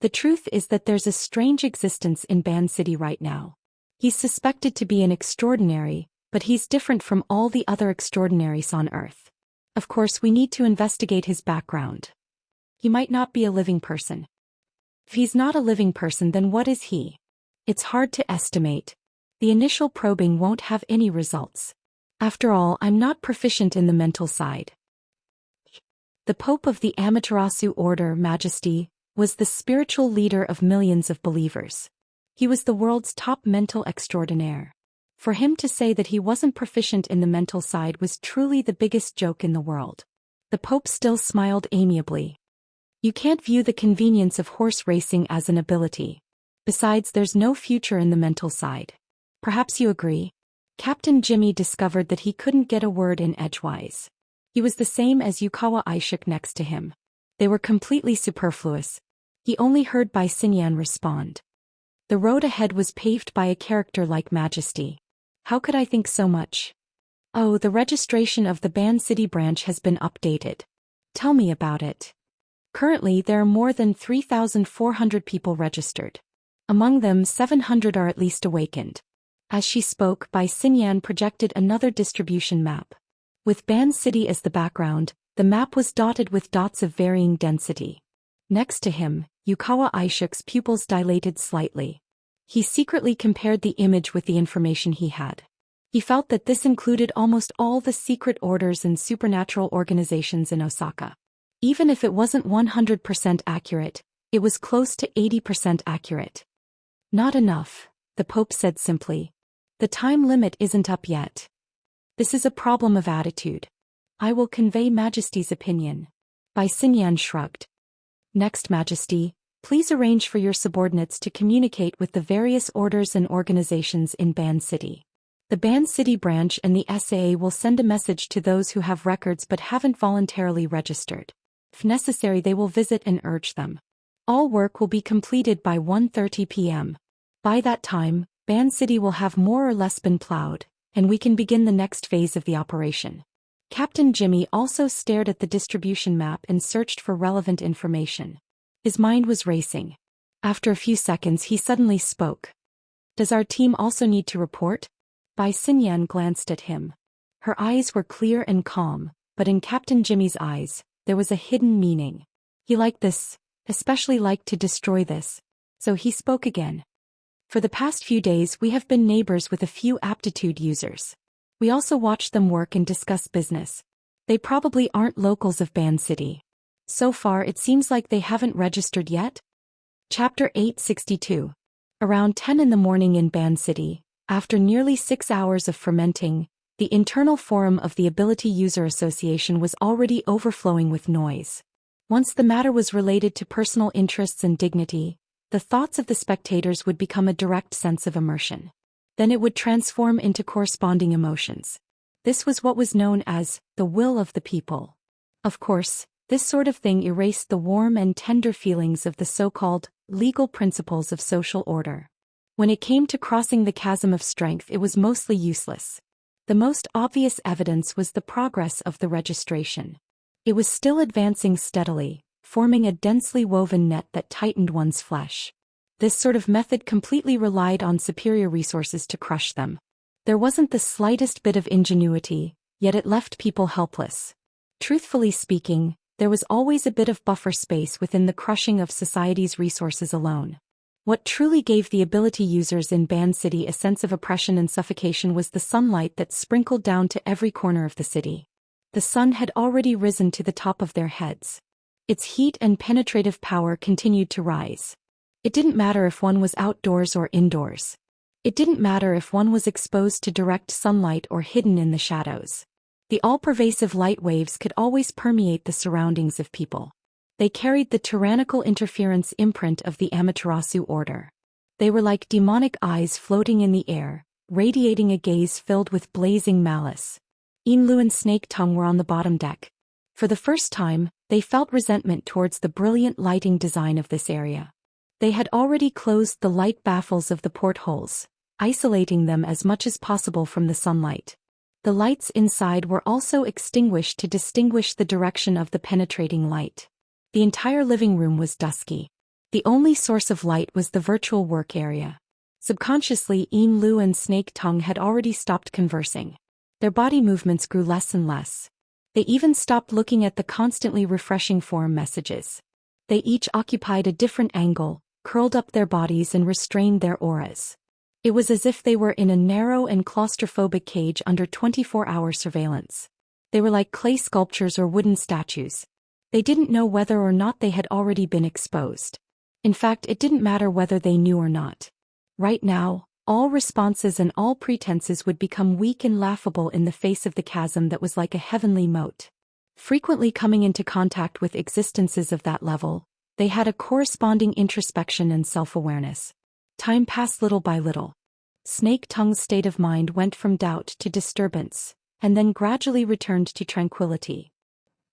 The truth is that there's a strange existence in Ban City right now. He's suspected to be an extraordinary, but he's different from all the other extraordinaries on Earth. Of course, we need to investigate his background. He might not be a living person. If he's not a living person, then what is he? It's hard to estimate. The initial probing won't have any results. After all, I'm not proficient in the mental side. The Pope of the Amaterasu Order, Majesty, was the spiritual leader of millions of believers. He was the world's top mental extraordinaire. For him to say that he wasn't proficient in the mental side was truly the biggest joke in the world. The Pope still smiled amiably. You can't view the convenience of horse racing as an ability. Besides, there's no future in the mental side. Perhaps you agree? Captain Jimmy discovered that he couldn't get a word in edgewise. He was the same as Yukawa Aishik next to him. They were completely superfluous. He only heard Bai Xinyan respond. The road ahead was paved by a character like Majesty. How could I think so much? Oh, the registration of the Ban City branch has been updated. Tell me about it. Currently there are more than 3,400 people registered. Among them 700 are at least awakened. As she spoke, Bai Xinyan projected another distribution map. With Ban City as the background, the map was dotted with dots of varying density. Next to him, Yukawa Aishik's pupils dilated slightly. He secretly compared the image with the information he had. He felt that this included almost all the secret orders and supernatural organizations in Osaka. Even if it wasn't 100% accurate, it was close to 80% accurate. Not enough, the Pope said simply. The time limit isn't up yet. This is a problem of attitude. I will convey Majesty's opinion. Bai Xinyan shrugged. Next, Majesty, please arrange for your subordinates to communicate with the various orders and organizations in Ban City. The Ban City branch and the SAA will send a message to those who have records but haven't voluntarily registered. If necessary, they will visit and urge them. All work will be completed by 1:30 p.m. By that time, Ban City will have more or less been plowed, and we can begin the next phase of the operation. Captain Jimmy also stared at the distribution map and searched for relevant information. His mind was racing. After a few seconds, he suddenly spoke. Does our team also need to report? Bai Xinyan glanced at him. Her eyes were clear and calm, but in Captain Jimmy's eyes, there was a hidden meaning. He liked this, especially liked to destroy this. So he spoke again. For the past few days, we have been neighbors with a few aptitude users. We also watch them work and discuss business. They probably aren't locals of Ban City. So far, it seems like they haven't registered yet. Chapter 862. Around 10 in the morning in Ban City, after nearly 6 hours of fermenting, the internal forum of the Ability User Association was already overflowing with noise. Once the matter was related to personal interests and dignity, the thoughts of the spectators would become a direct sense of immersion. Then it would transform into corresponding emotions. This was what was known as the will of the people. Of course, this sort of thing erased the warm and tender feelings of the so-called legal principles of social order. When it came to crossing the chasm of strength, it was mostly useless. The most obvious evidence was the progress of the registration. It was still advancing steadily, forming a densely woven net that tightened one's flesh. This sort of method completely relied on superior resources to crush them. There wasn't the slightest bit of ingenuity, yet it left people helpless. Truthfully speaking, there was always a bit of buffer space within the crushing of society's resources alone. What truly gave the ability users in Ban City a sense of oppression and suffocation was the sunlight that sprinkled down to every corner of the city. The sun had already risen to the top of their heads. Its heat and penetrative power continued to rise. It didn't matter if one was outdoors or indoors. It didn't matter if one was exposed to direct sunlight or hidden in the shadows. The all-pervasive light waves could always permeate the surroundings of people. They carried the tyrannical interference imprint of the Amaterasu order. They were like demonic eyes floating in the air, radiating a gaze filled with blazing malice. Yinlu and Snake Tongue were on the bottom deck. For the first time, they felt resentment towards the brilliant lighting design of this area. They had already closed the light baffles of the portholes, isolating them as much as possible from the sunlight. The lights inside were also extinguished to distinguish the direction of the penetrating light. The entire living room was dusky. The only source of light was the virtual work area. Subconsciously, Yinlu and Snake Tongue had already stopped conversing. Their body movements grew less and less. They even stopped looking at the constantly refreshing forum messages. They each occupied a different angle, curled up their bodies and restrained their auras. It was as if they were in a narrow and claustrophobic cage under 24-hour surveillance. They were like clay sculptures or wooden statues. They didn't know whether or not they had already been exposed. In fact, it didn't matter whether they knew or not. Right now, all responses and all pretenses would become weak and laughable in the face of the chasm that was like a heavenly moat. Frequently coming into contact with existences of that level, they had a corresponding introspection and self-awareness. Time passed little by little. Snake Tongue's state of mind went from doubt to disturbance, and then gradually returned to tranquility.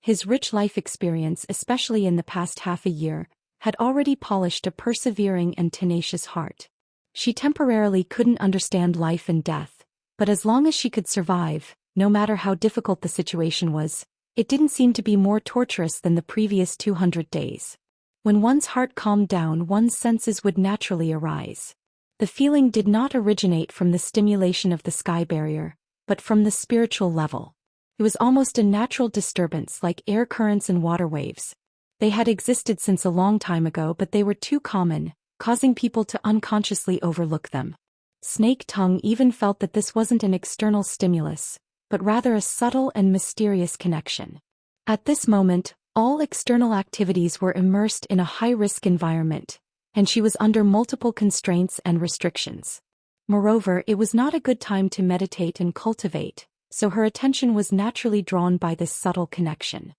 His rich life experience, especially in the past half a year, had already polished a persevering and tenacious heart. She temporarily couldn't understand life and death, but as long as she could survive, no matter how difficult the situation was, it didn't seem to be more torturous than the previous 200 days. When one's heart calmed down, one's senses would naturally arise. The feeling did not originate from the stimulation of the sky barrier, but from the spiritual level. It was almost a natural disturbance like air currents and water waves. They had existed since a long time ago, but they were too common, causing people to unconsciously overlook them. Snake Tongue even felt that this wasn't an external stimulus, but rather a subtle and mysterious connection. At this moment, all external activities were immersed in a high-risk environment, and she was under multiple constraints and restrictions. Moreover, it was not a good time to meditate and cultivate, so her attention was naturally drawn by this subtle connection.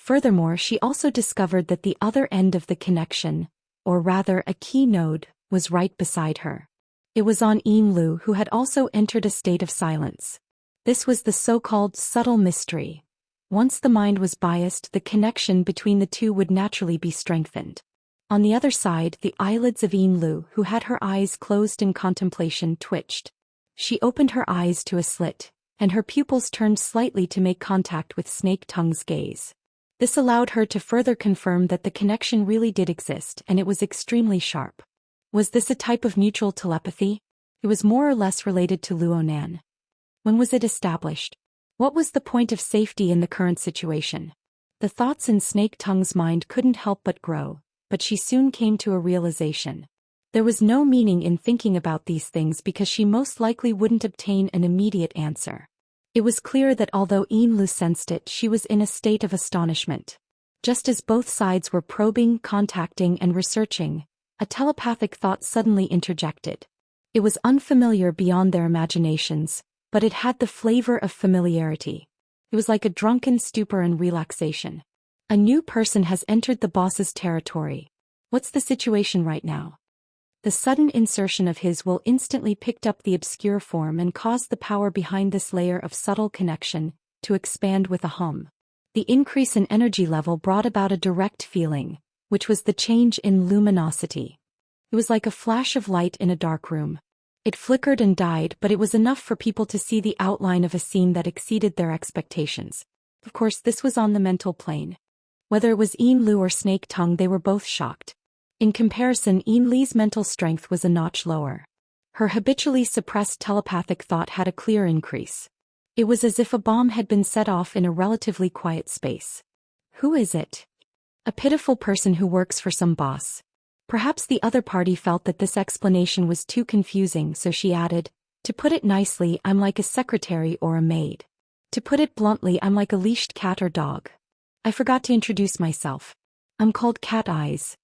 Furthermore, she also discovered that the other end of the connection, or rather a key node, was right beside her. It was on Yinlu, who had also entered a state of silence. This was the so-called subtle mystery. Once the mind was biased, the connection between the two would naturally be strengthened. On the other side, the eyelids of Yinlu, who had her eyes closed in contemplation, twitched. She opened her eyes to a slit, and her pupils turned slightly to make contact with Snake Tongue's gaze. This allowed her to further confirm that the connection really did exist, and it was extremely sharp. Was this a type of mutual telepathy? It was more or less related to Luonan. When was it established? What was the point of safety in the current situation? The thoughts in Snake Tongue's mind couldn't help but grow, but she soon came to a realization. There was no meaning in thinking about these things because she most likely wouldn't obtain an immediate answer. It was clear that although Yinlu sensed it, she was in a state of astonishment. Just as both sides were probing, contacting, and researching, a telepathic thought suddenly interjected. It was unfamiliar beyond their imaginations, but it had the flavor of familiarity. It was like a drunken stupor and relaxation. A new person has entered the boss's territory. What's the situation right now? The sudden insertion of his will instantly picked up the obscure form and caused the power behind this layer of subtle connection to expand with a hum. The increase in energy level brought about a direct feeling, which was the change in luminosity. It was like a flash of light in a dark room. It flickered and died, but it was enough for people to see the outline of a scene that exceeded their expectations. Of course, this was on the mental plane. Whether it was Yinlu or Snake Tongue, they were both shocked. In comparison, Yinli's mental strength was a notch lower. Her habitually suppressed telepathic thought had a clear increase. It was as if a bomb had been set off in a relatively quiet space. Who is it? A pitiful person who works for some boss. Perhaps the other party felt that this explanation was too confusing, so she added, "To put it nicely, I'm like a secretary or a maid. To put it bluntly, I'm like a leashed cat or dog. I forgot to introduce myself. I'm called Cat Eyes."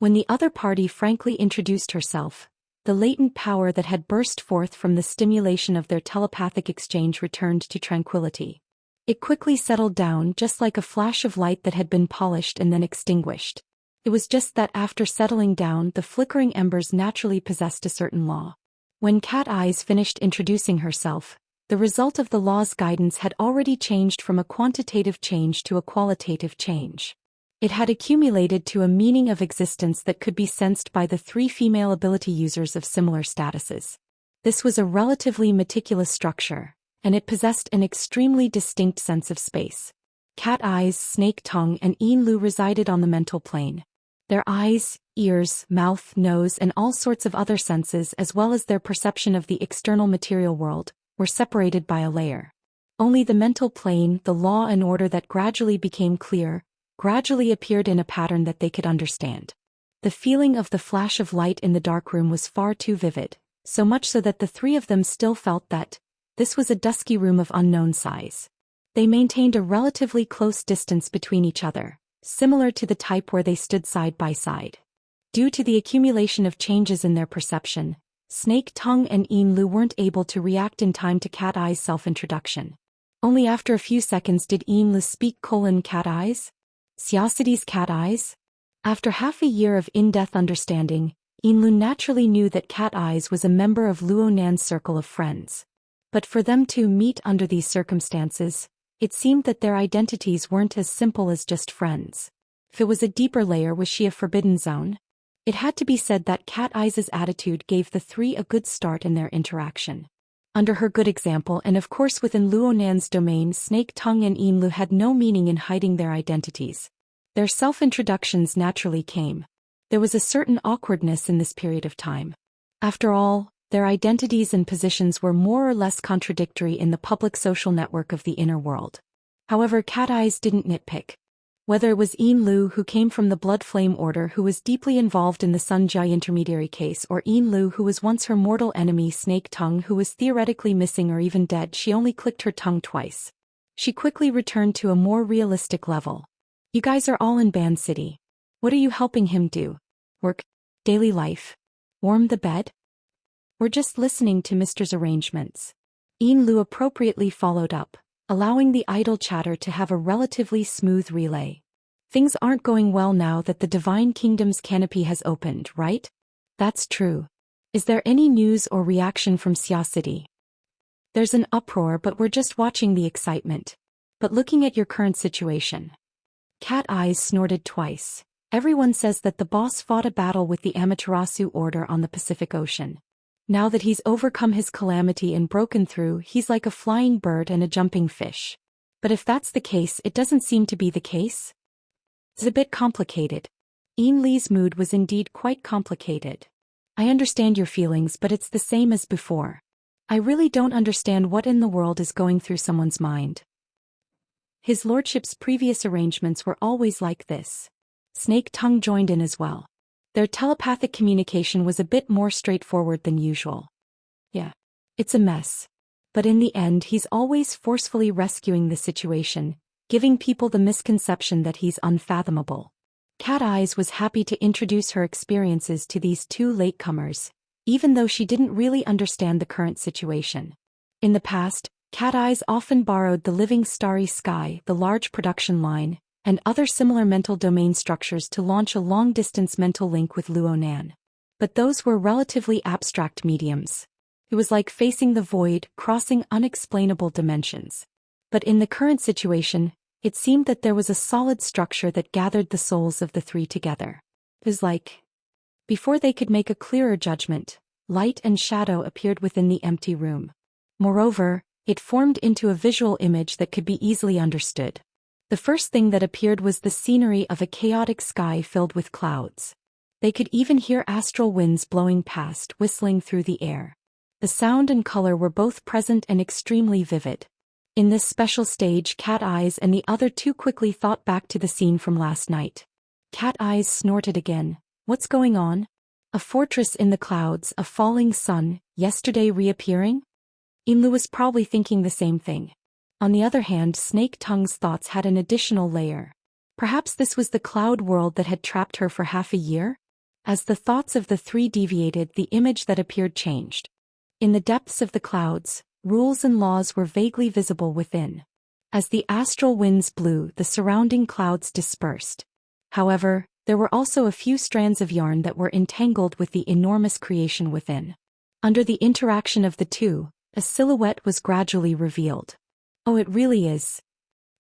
When the other party frankly introduced herself, the latent power that had burst forth from the stimulation of their telepathic exchange returned to tranquility. It quickly settled down, just like a flash of light that had been polished and then extinguished. It was just that after settling down, the flickering embers naturally possessed a certain law. When Cat Eyes finished introducing herself, the result of the law's guidance had already changed from a quantitative change to a qualitative change. It had accumulated to a meaning of existence that could be sensed by the 3 female ability users of similar statuses. This was a relatively meticulous structure, and it possessed an extremely distinct sense of space. Cat Eyes, Snake Tongue, and Yinlu resided on the mental plane. Their eyes, ears, mouth, nose, and all sorts of other senses, as well as their perception of the external material world, were separated by a layer. Only the mental plane, the law and order that gradually became clear, gradually appeared in a pattern that they could understand. The feeling of the flash of light in the dark room was far too vivid, so much so that the 3 of them still felt that this was a dusky room of unknown size. They maintained a relatively close distance between each other, similar to the type where they stood side by side. Due to the accumulation of changes in their perception, Snake Tongue and Yinlu weren't able to react in time to Cat Eyes' self-introduction. Only after a few seconds did Yinlu speak: Cat Eyes? Xiaocity's Cat Eyes? After half a year of in-depth understanding, Yinlu naturally knew that Cat Eyes was a member of Luonan's circle of friends. But for them to meet under these circumstances, it seemed that their identities weren't as simple as just friends. If it was a deeper layer, was she a forbidden zone? It had to be said that Cat Eyes' attitude gave the 3 a good start in their interaction. Under her good example, and of course within Luonan's domain, Snake Tongue and Yinlu had no meaning in hiding their identities. Their self-introductions naturally came. There was a certain awkwardness in this period of time. After all, their identities and positions were more or less contradictory in the public social network of the inner world. However, Cat Eyes didn't nitpick. Whether it was Yinlu, who came from the Blood Flame Order, who was deeply involved in the Sun Jia intermediary case, or Yinlu, who was once her mortal enemy Snake Tongue, who was theoretically missing or even dead, she only clicked her tongue twice. She quickly returned to a more realistic level. "You guys are all in Band City. What are you helping him do? Work? Daily life? Warm the bed? We're just listening to Mr.'s arrangements." Yinlu appropriately followed up. allowing the idle chatter to have a relatively smooth relay. Things aren't going well now that the Divine Kingdom's canopy has opened, right? That's true. Is there any news or reaction from Xia City? There's an uproar, but we're just watching the excitement. But looking at your current situation. Cat Eyes snorted twice. Everyone says that the boss fought a battle with the Amaterasu Order on the Pacific Ocean. Now that he's overcome his calamity and broken through, he's like a flying bird and a jumping fish. But if that's the case, it doesn't seem to be the case. It's a bit complicated. Yin Li's mood was indeed quite complicated. I understand your feelings, but it's the same as before. I really don't understand what in the world is going through someone's mind. His lordship's previous arrangements were always like this. Snake Tongue joined in as well. Their telepathic communication was a bit more straightforward than usual. Yeah. It's a mess. But in the end, he's always forcefully rescuing the situation, giving people the misconception that he's unfathomable. Cat Eyes was happy to introduce her experiences to these two latecomers, even though she didn't really understand the current situation. In the past, Cat Eyes often borrowed the Living Starry Sky, the large production line, and other similar mental domain structures to launch a long-distance mental link with Luonan. But those were relatively abstract mediums. It was like facing the void, crossing unexplainable dimensions. But in the current situation, it seemed that there was a solid structure that gathered the souls of the three together. It was like, before they could make a clearer judgment, light and shadow appeared within the empty room. Moreover, it formed into a visual image that could be easily understood. The first thing that appeared was the scenery of a chaotic sky filled with clouds. They could even hear astral winds blowing past, whistling through the air. The sound and color were both present and extremely vivid. In this special stage, Cat Eyes and the other two quickly thought back to the scene from last night. Cat Eyes snorted again. What's going on? A fortress in the clouds, a falling sun, yesterday reappearing? Inlu was probably thinking the same thing. On the other hand, Snake Tongue's thoughts had an additional layer. Perhaps this was the cloud world that had trapped her for half a year? As the thoughts of the three deviated, the image that appeared changed. In the depths of the clouds, rules and laws were vaguely visible within. As the astral winds blew, the surrounding clouds dispersed. However, there were also a few strands of yarn that were entangled with the enormous creation within. Under the interaction of the two, a silhouette was gradually revealed. Oh, it really is.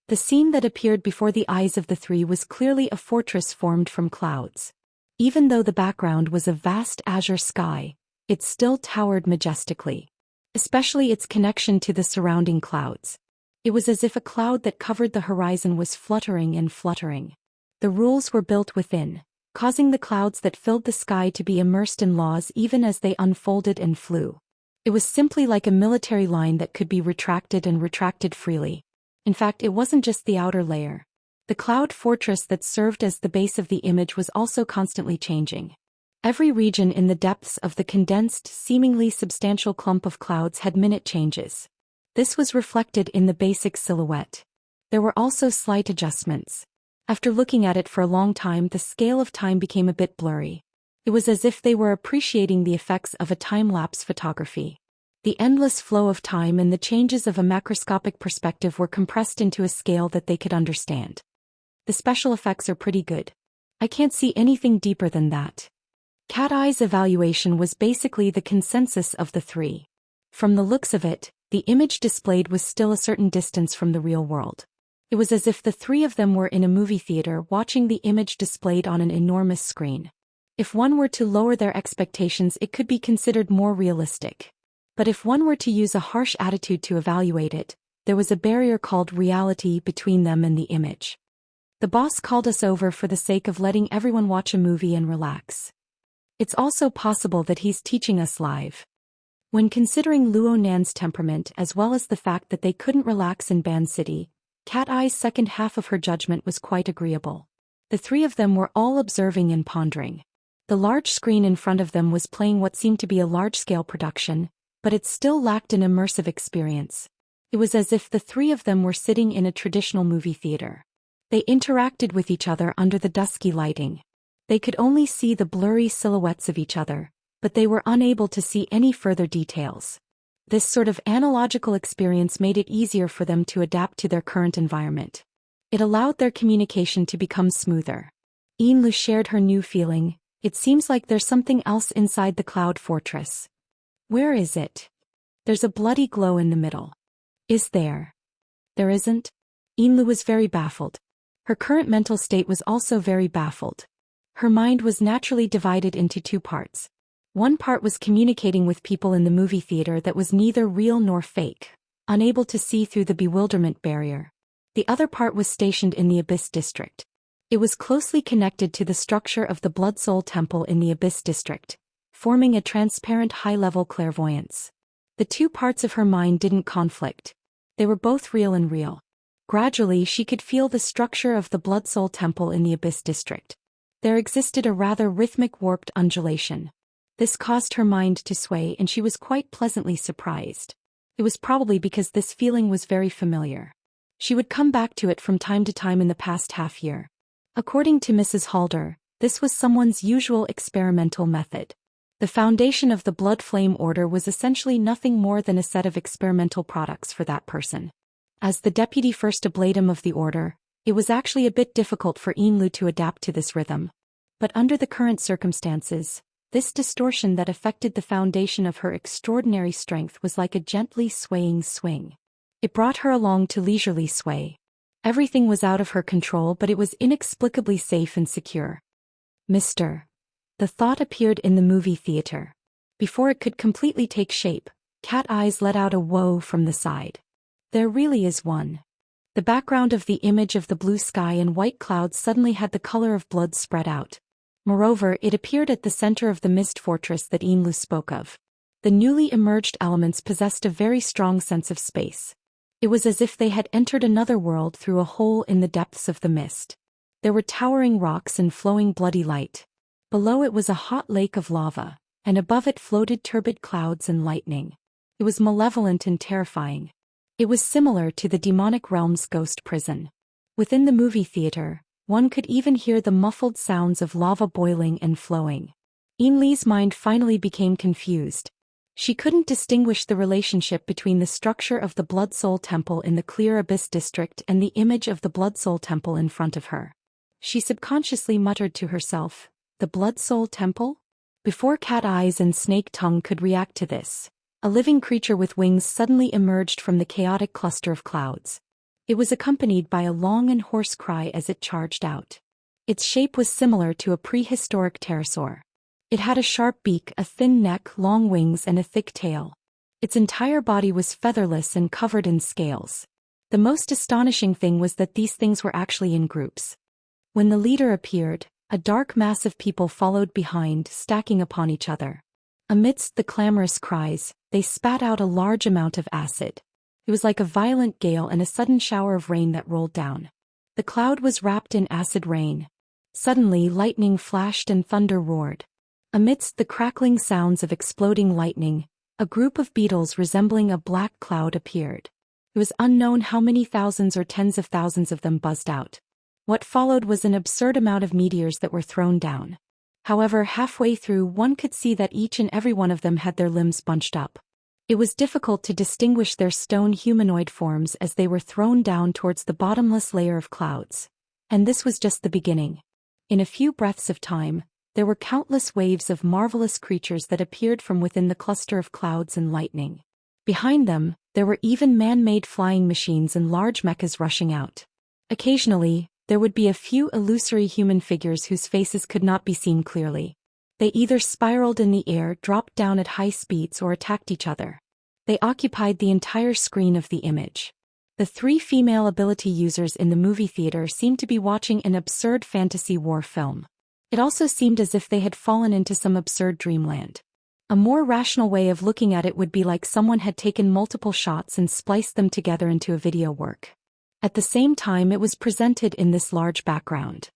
The scene that appeared before the eyes of the three was clearly a fortress formed from clouds. Even though the background was a vast azure sky, it still towered majestically. Especially its connection to the surrounding clouds. It was as if a cloud that covered the horizon was fluttering and fluttering. The rules were built within, causing the clouds that filled the sky to be immersed in laws even as they unfolded and flew. It was simply like a military line that could be retracted and retracted freely. In fact, it wasn't just the outer layer. The cloud fortress that served as the base of the image was also constantly changing. Every region in the depths of the condensed, seemingly substantial clump of clouds had minute changes. This was reflected in the basic silhouette. There were also slight adjustments. After looking at it for a long time, the scale of time became a bit blurry. It was as if they were appreciating the effects of a time-lapse photography. The endless flow of time and the changes of a macroscopic perspective were compressed into a scale that they could understand. The special effects are pretty good. I can't see anything deeper than that. Cat Eye's evaluation was basically the consensus of the three. From the looks of it, the image displayed was still a certain distance from the real world. It was as if the three of them were in a movie theater watching the image displayed on an enormous screen. If one were to lower their expectations, it could be considered more realistic. But if one were to use a harsh attitude to evaluate it, there was a barrier called reality between them and the image. The boss called us over for the sake of letting everyone watch a movie and relax. It's also possible that he's teaching us live. When considering Luo Nan's temperament as well as the fact that they couldn't relax in Ban City, Cat Eye's second half of her judgment was quite agreeable. The three of them were all observing and pondering. The large screen in front of them was playing what seemed to be a large-scale production, but it still lacked an immersive experience. It was as if the three of them were sitting in a traditional movie theater. They interacted with each other under the dusky lighting. They could only see the blurry silhouettes of each other, but they were unable to see any further details. This sort of analogical experience made it easier for them to adapt to their current environment. It allowed their communication to become smoother. Yinlu shared her new feeling. It seems like there's something else inside the cloud fortress. Where is it? There's a bloody glow in the middle. Is there? There isn't? Yinlu was very baffled. Her current mental state was also very baffled. Her mind was naturally divided into two parts. One part was communicating with people in the movie theater that was neither real nor fake, unable to see through the bewilderment barrier. The other part was stationed in the Abyss District. It was closely connected to the structure of the Blood Soul Temple in the Abyss District, forming a transparent high-level clairvoyance. The two parts of her mind didn't conflict. They were both real and real. Gradually she could feel the structure of the Blood Soul Temple in the Abyss District. There existed a rather rhythmic warped undulation. This caused her mind to sway and she was quite pleasantly surprised. It was probably because this feeling was very familiar. She would come back to it from time to time in the past half year. According to Mrs. Halder, this was someone's usual experimental method. The foundation of the Blood Flame Order was essentially nothing more than a set of experimental products for that person. As the deputy first ablatum of the order, it was actually a bit difficult for Yinlu to adapt to this rhythm. But under the current circumstances, this distortion that affected the foundation of her extraordinary strength was like a gently swaying swing. It brought her along to leisurely sway. Everything was out of her control, but it was inexplicably safe and secure. Mr. The thought appeared in the movie theater. Before it could completely take shape, Cat Eyes let out a whoa from the side. There really is one. The background of the image of the blue sky and white clouds suddenly had the color of blood spread out. Moreover, it appeared at the center of the mist fortress that Yinlu spoke of. The newly emerged elements possessed a very strong sense of space. It was as if they had entered another world through a hole in the depths of the mist. There were towering rocks and flowing bloody light. Below it was a hot lake of lava, and above it floated turbid clouds and lightning. It was malevolent and terrifying. It was similar to the demonic realm's ghost prison. Within the movie theater, one could even hear the muffled sounds of lava boiling and flowing. Yinlu's mind finally became confused. She couldn't distinguish the relationship between the structure of the Blood Soul Temple in the Clear Abyss District and the image of the Blood Soul Temple in front of her. She subconsciously muttered to herself, "The Blood Soul Temple?" Before Cat Eyes and Snake Tongue could react to this, a living creature with wings suddenly emerged from the chaotic cluster of clouds. It was accompanied by a long and hoarse cry as it charged out. Its shape was similar to a prehistoric pterosaur. It had a sharp beak, a thin neck, long wings, and a thick tail. Its entire body was featherless and covered in scales. The most astonishing thing was that these things were actually in groups. When the leader appeared, a dark mass of people followed behind, stacking upon each other. Amidst the clamorous cries, they spat out a large amount of acid. It was like a violent gale and a sudden shower of rain that rolled down. The cloud was wrapped in acid rain. Suddenly lightning flashed and thunder roared. Amidst the crackling sounds of exploding lightning, a group of beetles resembling a black cloud appeared. It was unknown how many thousands or tens of thousands of them buzzed out. What followed was an absurd amount of meteors that were thrown down. However, halfway through one could see that each and every one of them had their limbs bunched up. It was difficult to distinguish their stone humanoid forms as they were thrown down towards the bottomless layer of clouds. And this was just the beginning. In a few breaths of time, there were countless waves of marvelous creatures that appeared from within the cluster of clouds and lightning. Behind them, there were even man-made flying machines and large mechas rushing out. Occasionally, there would be a few illusory human figures whose faces could not be seen clearly. They either spiraled in the air, dropped down at high speeds, or attacked each other. They occupied the entire screen of the image. The three female ability users in the movie theater seemed to be watching an absurd fantasy war film. It also seemed as if they had fallen into some absurd dreamland. A more rational way of looking at it would be like someone had taken multiple shots and spliced them together into a video work. At the same time, it was presented in this large background.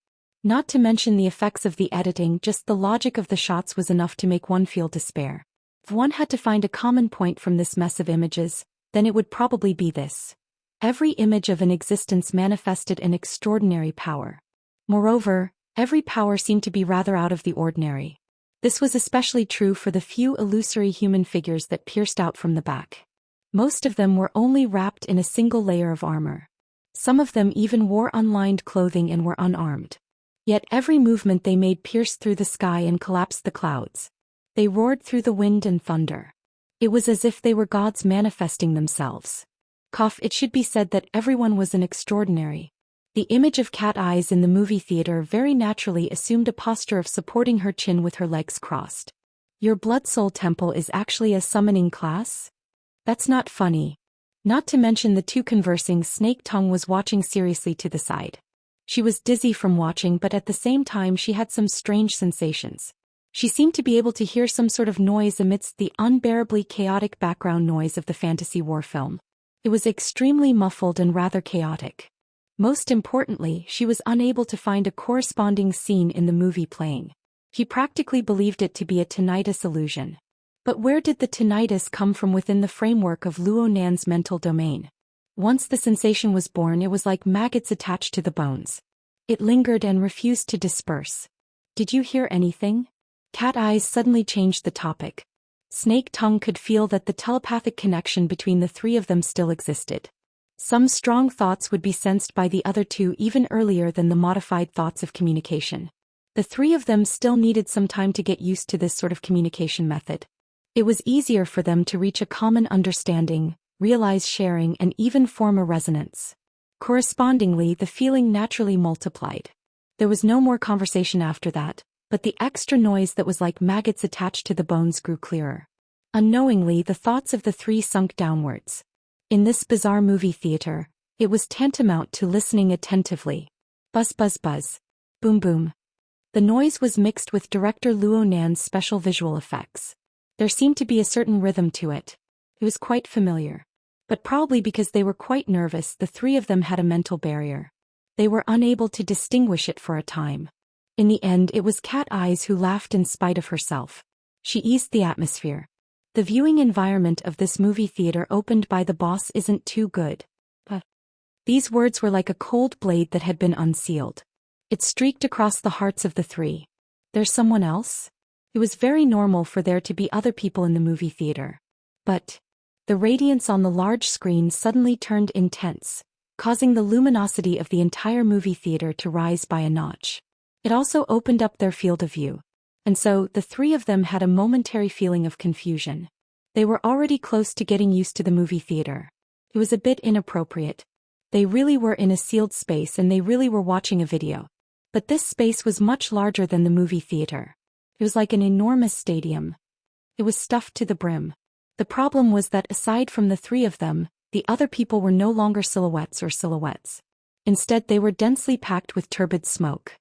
Not to mention the effects of the editing, just the logic of the shots was enough to make one feel despair. If one had to find a common point from this mess of images, then it would probably be this. Every image of an existence manifested an extraordinary power. Moreover, every power seemed to be rather out of the ordinary. This was especially true for the few illusory human figures that pierced out from the back. Most of them were only wrapped in a single layer of armor. Some of them even wore unlined clothing and were unarmed. Yet every movement they made pierced through the sky and collapsed the clouds. They roared through the wind and thunder. It was as if they were gods manifesting themselves. It should be said that everyone was an extraordinary. The image of cat eyes in the movie theater very naturally assumed a posture of supporting her chin with her legs crossed. Your blood soul temple is actually a summoning class? That's not funny. Not to mention the two conversing Snake Tongue was watching seriously to the side. She was dizzy from watching, but at the same time she had some strange sensations. She seemed to be able to hear some sort of noise amidst the unbearably chaotic background noise of the fantasy war film. It was extremely muffled and rather chaotic. Most importantly, she was unable to find a corresponding scene in the movie playing. She practically believed it to be a tinnitus illusion. But where did the tinnitus come from within the framework of Luo Nan's mental domain? Once the sensation was born, it was like maggots attached to the bones. It lingered and refused to disperse. Did you hear anything? Cat Eyes suddenly changed the topic. Snake Tongue could feel that the telepathic connection between the three of them still existed. Some strong thoughts would be sensed by the other two even earlier than the modified thoughts of communication. The three of them still needed some time to get used to this sort of communication method. It was easier for them to reach a common understanding, realize sharing, and even form a resonance. Correspondingly, the feeling naturally multiplied. There was no more conversation after that, but the extra noise that was like maggots attached to the bones grew clearer. Unknowingly, the thoughts of the three sunk downwards. In this bizarre movie theater, it was tantamount to listening attentively. Buzz buzz buzz. Boom boom. The noise was mixed with director Luo Nan's special visual effects. There seemed to be a certain rhythm to it. It was quite familiar. But probably because they were quite nervous, the three of them had a mental barrier. They were unable to distinguish it for a time. In the end, it was Cat Eyes who laughed in spite of herself. She eased the atmosphere. The viewing environment of this movie theater opened by the boss isn't too good. These words were like a cold blade that had been unsealed. It streaked across the hearts of the three. There's someone else? It was very normal for there to be other people in the movie theater. But the radiance on the large screen suddenly turned intense, causing the luminosity of the entire movie theater to rise by a notch. It also opened up their field of view. And so, the three of them had a momentary feeling of confusion. They were already close to getting used to the movie theater. It was a bit inappropriate. They really were in a sealed space and they really were watching a video. But this space was much larger than the movie theater. It was like an enormous stadium. It was stuffed to the brim. The problem was that aside from the three of them, the other people were no longer silhouettes. Instead, they were densely packed with turbid smoke.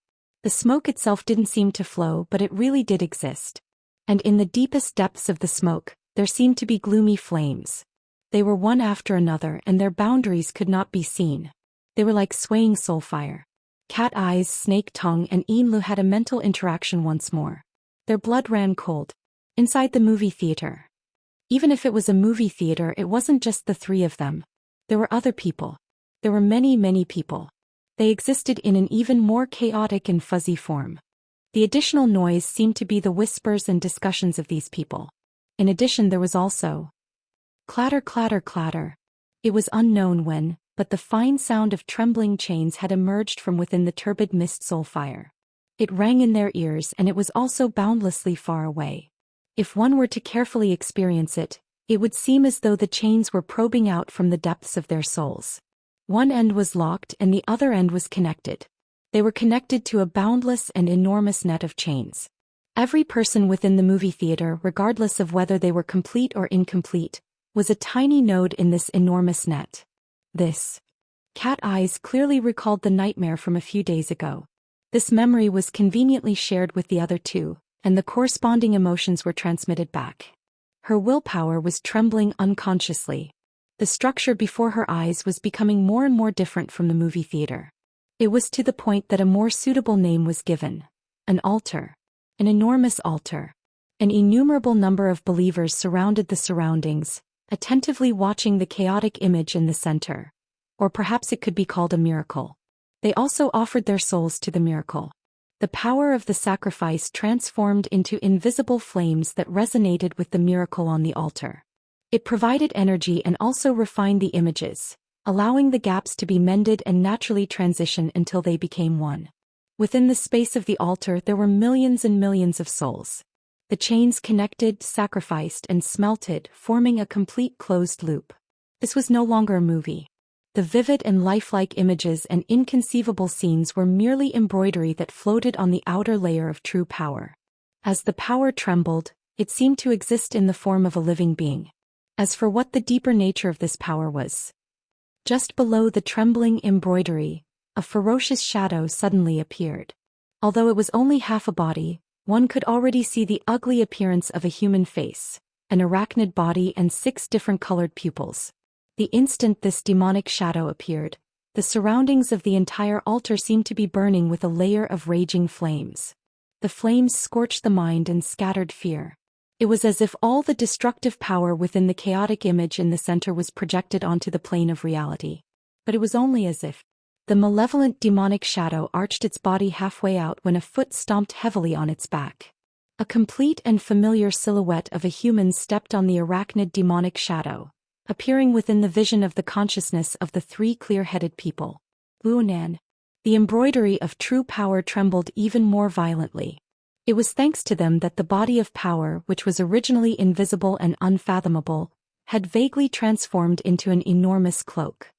The smoke itself didn't seem to flow, but it really did exist. And in the deepest depths of the smoke, there seemed to be gloomy flames. They were one after another and their boundaries could not be seen. They were like swaying soulfire. Cat Eyes, Snake Tongue, and Yinlu had a mental interaction once more. Their blood ran cold. Inside the movie theater. Even if it was a movie theater, it wasn't just the three of them. There were other people. There were many, many people. They existed in an even more chaotic and fuzzy form. The additional noise seemed to be the whispers and discussions of these people. In addition, there was also clatter, clatter, clatter. It was unknown when, but the fine sound of trembling chains had emerged from within the turbid mist soulfire. It rang in their ears and it was also boundlessly far away. If one were to carefully experience it, it would seem as though the chains were probing out from the depths of their souls. One end was locked and the other end was connected. They were connected to a boundless and enormous net of chains. Every person within the movie theater, regardless of whether they were complete or incomplete, was a tiny node in this enormous net. This. Cat Eyes clearly recalled the nightmare from a few days ago. This memory was conveniently shared with the other two, and the corresponding emotions were transmitted back. Her willpower was trembling unconsciously. The structure before her eyes was becoming more and more different from the movie theater. It was to the point that a more suitable name was given. An altar. An enormous altar. An innumerable number of believers surrounded the surroundings, attentively watching the chaotic image in the center. Or perhaps it could be called a miracle. They also offered their souls to the miracle. The power of the sacrifice transformed into invisible flames that resonated with the miracle on the altar. It provided energy and also refined the images, allowing the gaps to be mended and naturally transition until they became one. Within the space of the altar there were millions and millions of souls. The chains connected, sacrificed, and smelted, forming a complete closed loop. This was no longer a movie. The vivid and lifelike images and inconceivable scenes were merely embroidery that floated on the outer layer of true power. As the power trembled, it seemed to exist in the form of a living being. As for what the deeper nature of this power was, just below the trembling embroidery, a ferocious shadow suddenly appeared. Although it was only half a body, one could already see the ugly appearance of a human face, an arachnid body and 6 different colored pupils. The instant this demonic shadow appeared, the surroundings of the entire altar seemed to be burning with a layer of raging flames. The flames scorched the mind and scattered fear. It was as if all the destructive power within the chaotic image in the center was projected onto the plane of reality. But it was only as if. The malevolent demonic shadow arched its body halfway out when a foot stomped heavily on its back. A complete and familiar silhouette of a human stepped on the arachnid demonic shadow, appearing within the vision of the consciousness of the 3 clear-headed people. Luonan. The embroidery of true power trembled even more violently. It was thanks to them that the body of power, which was originally invisible and unfathomable, had vaguely transformed into an enormous cloak.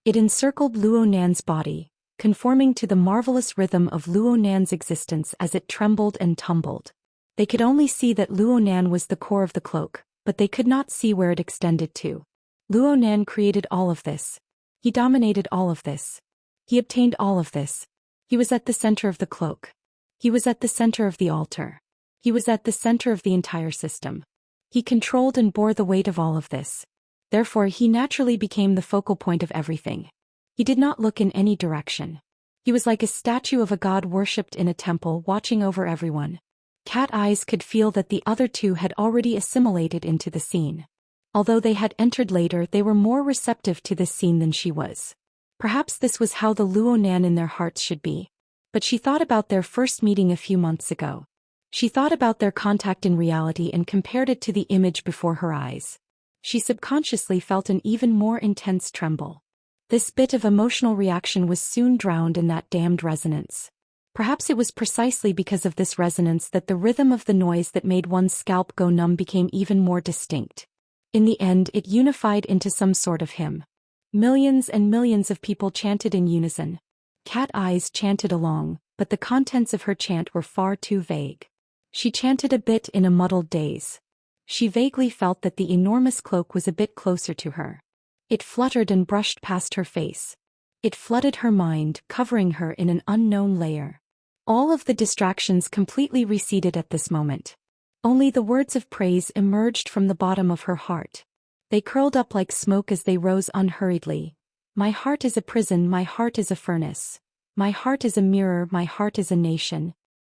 It encircled Luonan's body, conforming to the marvelous rhythm of Luonan's existence as it trembled and tumbled. They could only see that Luonan was the core of the cloak, but they could not see where it extended to. Luonan created all of this. He dominated all of this. He obtained all of this. He was at the center of the cloak. He was at the center of the altar. He was at the center of the entire system. He controlled and bore the weight of all of this. Therefore he naturally became the focal point of everything. He did not look in any direction. He was like a statue of a god worshipped in a temple watching over everyone. Cat Eyes could feel that the other 2 had already assimilated into the scene. Although they had entered later, they were more receptive to this scene than she was. Perhaps this was how the Luonan in their hearts should be. But she thought about their first meeting a few months ago. She thought about their contact in reality and compared it to the image before her eyes. She subconsciously felt an even more intense tremble. This bit of emotional reaction was soon drowned in that damned resonance. Perhaps it was precisely because of this resonance that the rhythm of the noise that made one's scalp go numb became even more distinct. In the end, it unified into some sort of hymn. Millions and millions of people chanted in unison. Cat Eyes chanted along, but the contents of her chant were far too vague. She chanted a bit in a muddled daze. She vaguely felt that the enormous cloak was a bit closer to her. It fluttered and brushed past her face. It flooded her mind, covering her in an unknown layer. All of the distractions completely receded at this moment. Only the words of praise emerged from the bottom of her heart. They curled up like smoke as they rose unhurriedly. My heart is a prison, my heart is a furnace. My heart is a mirror, my heart is a nation.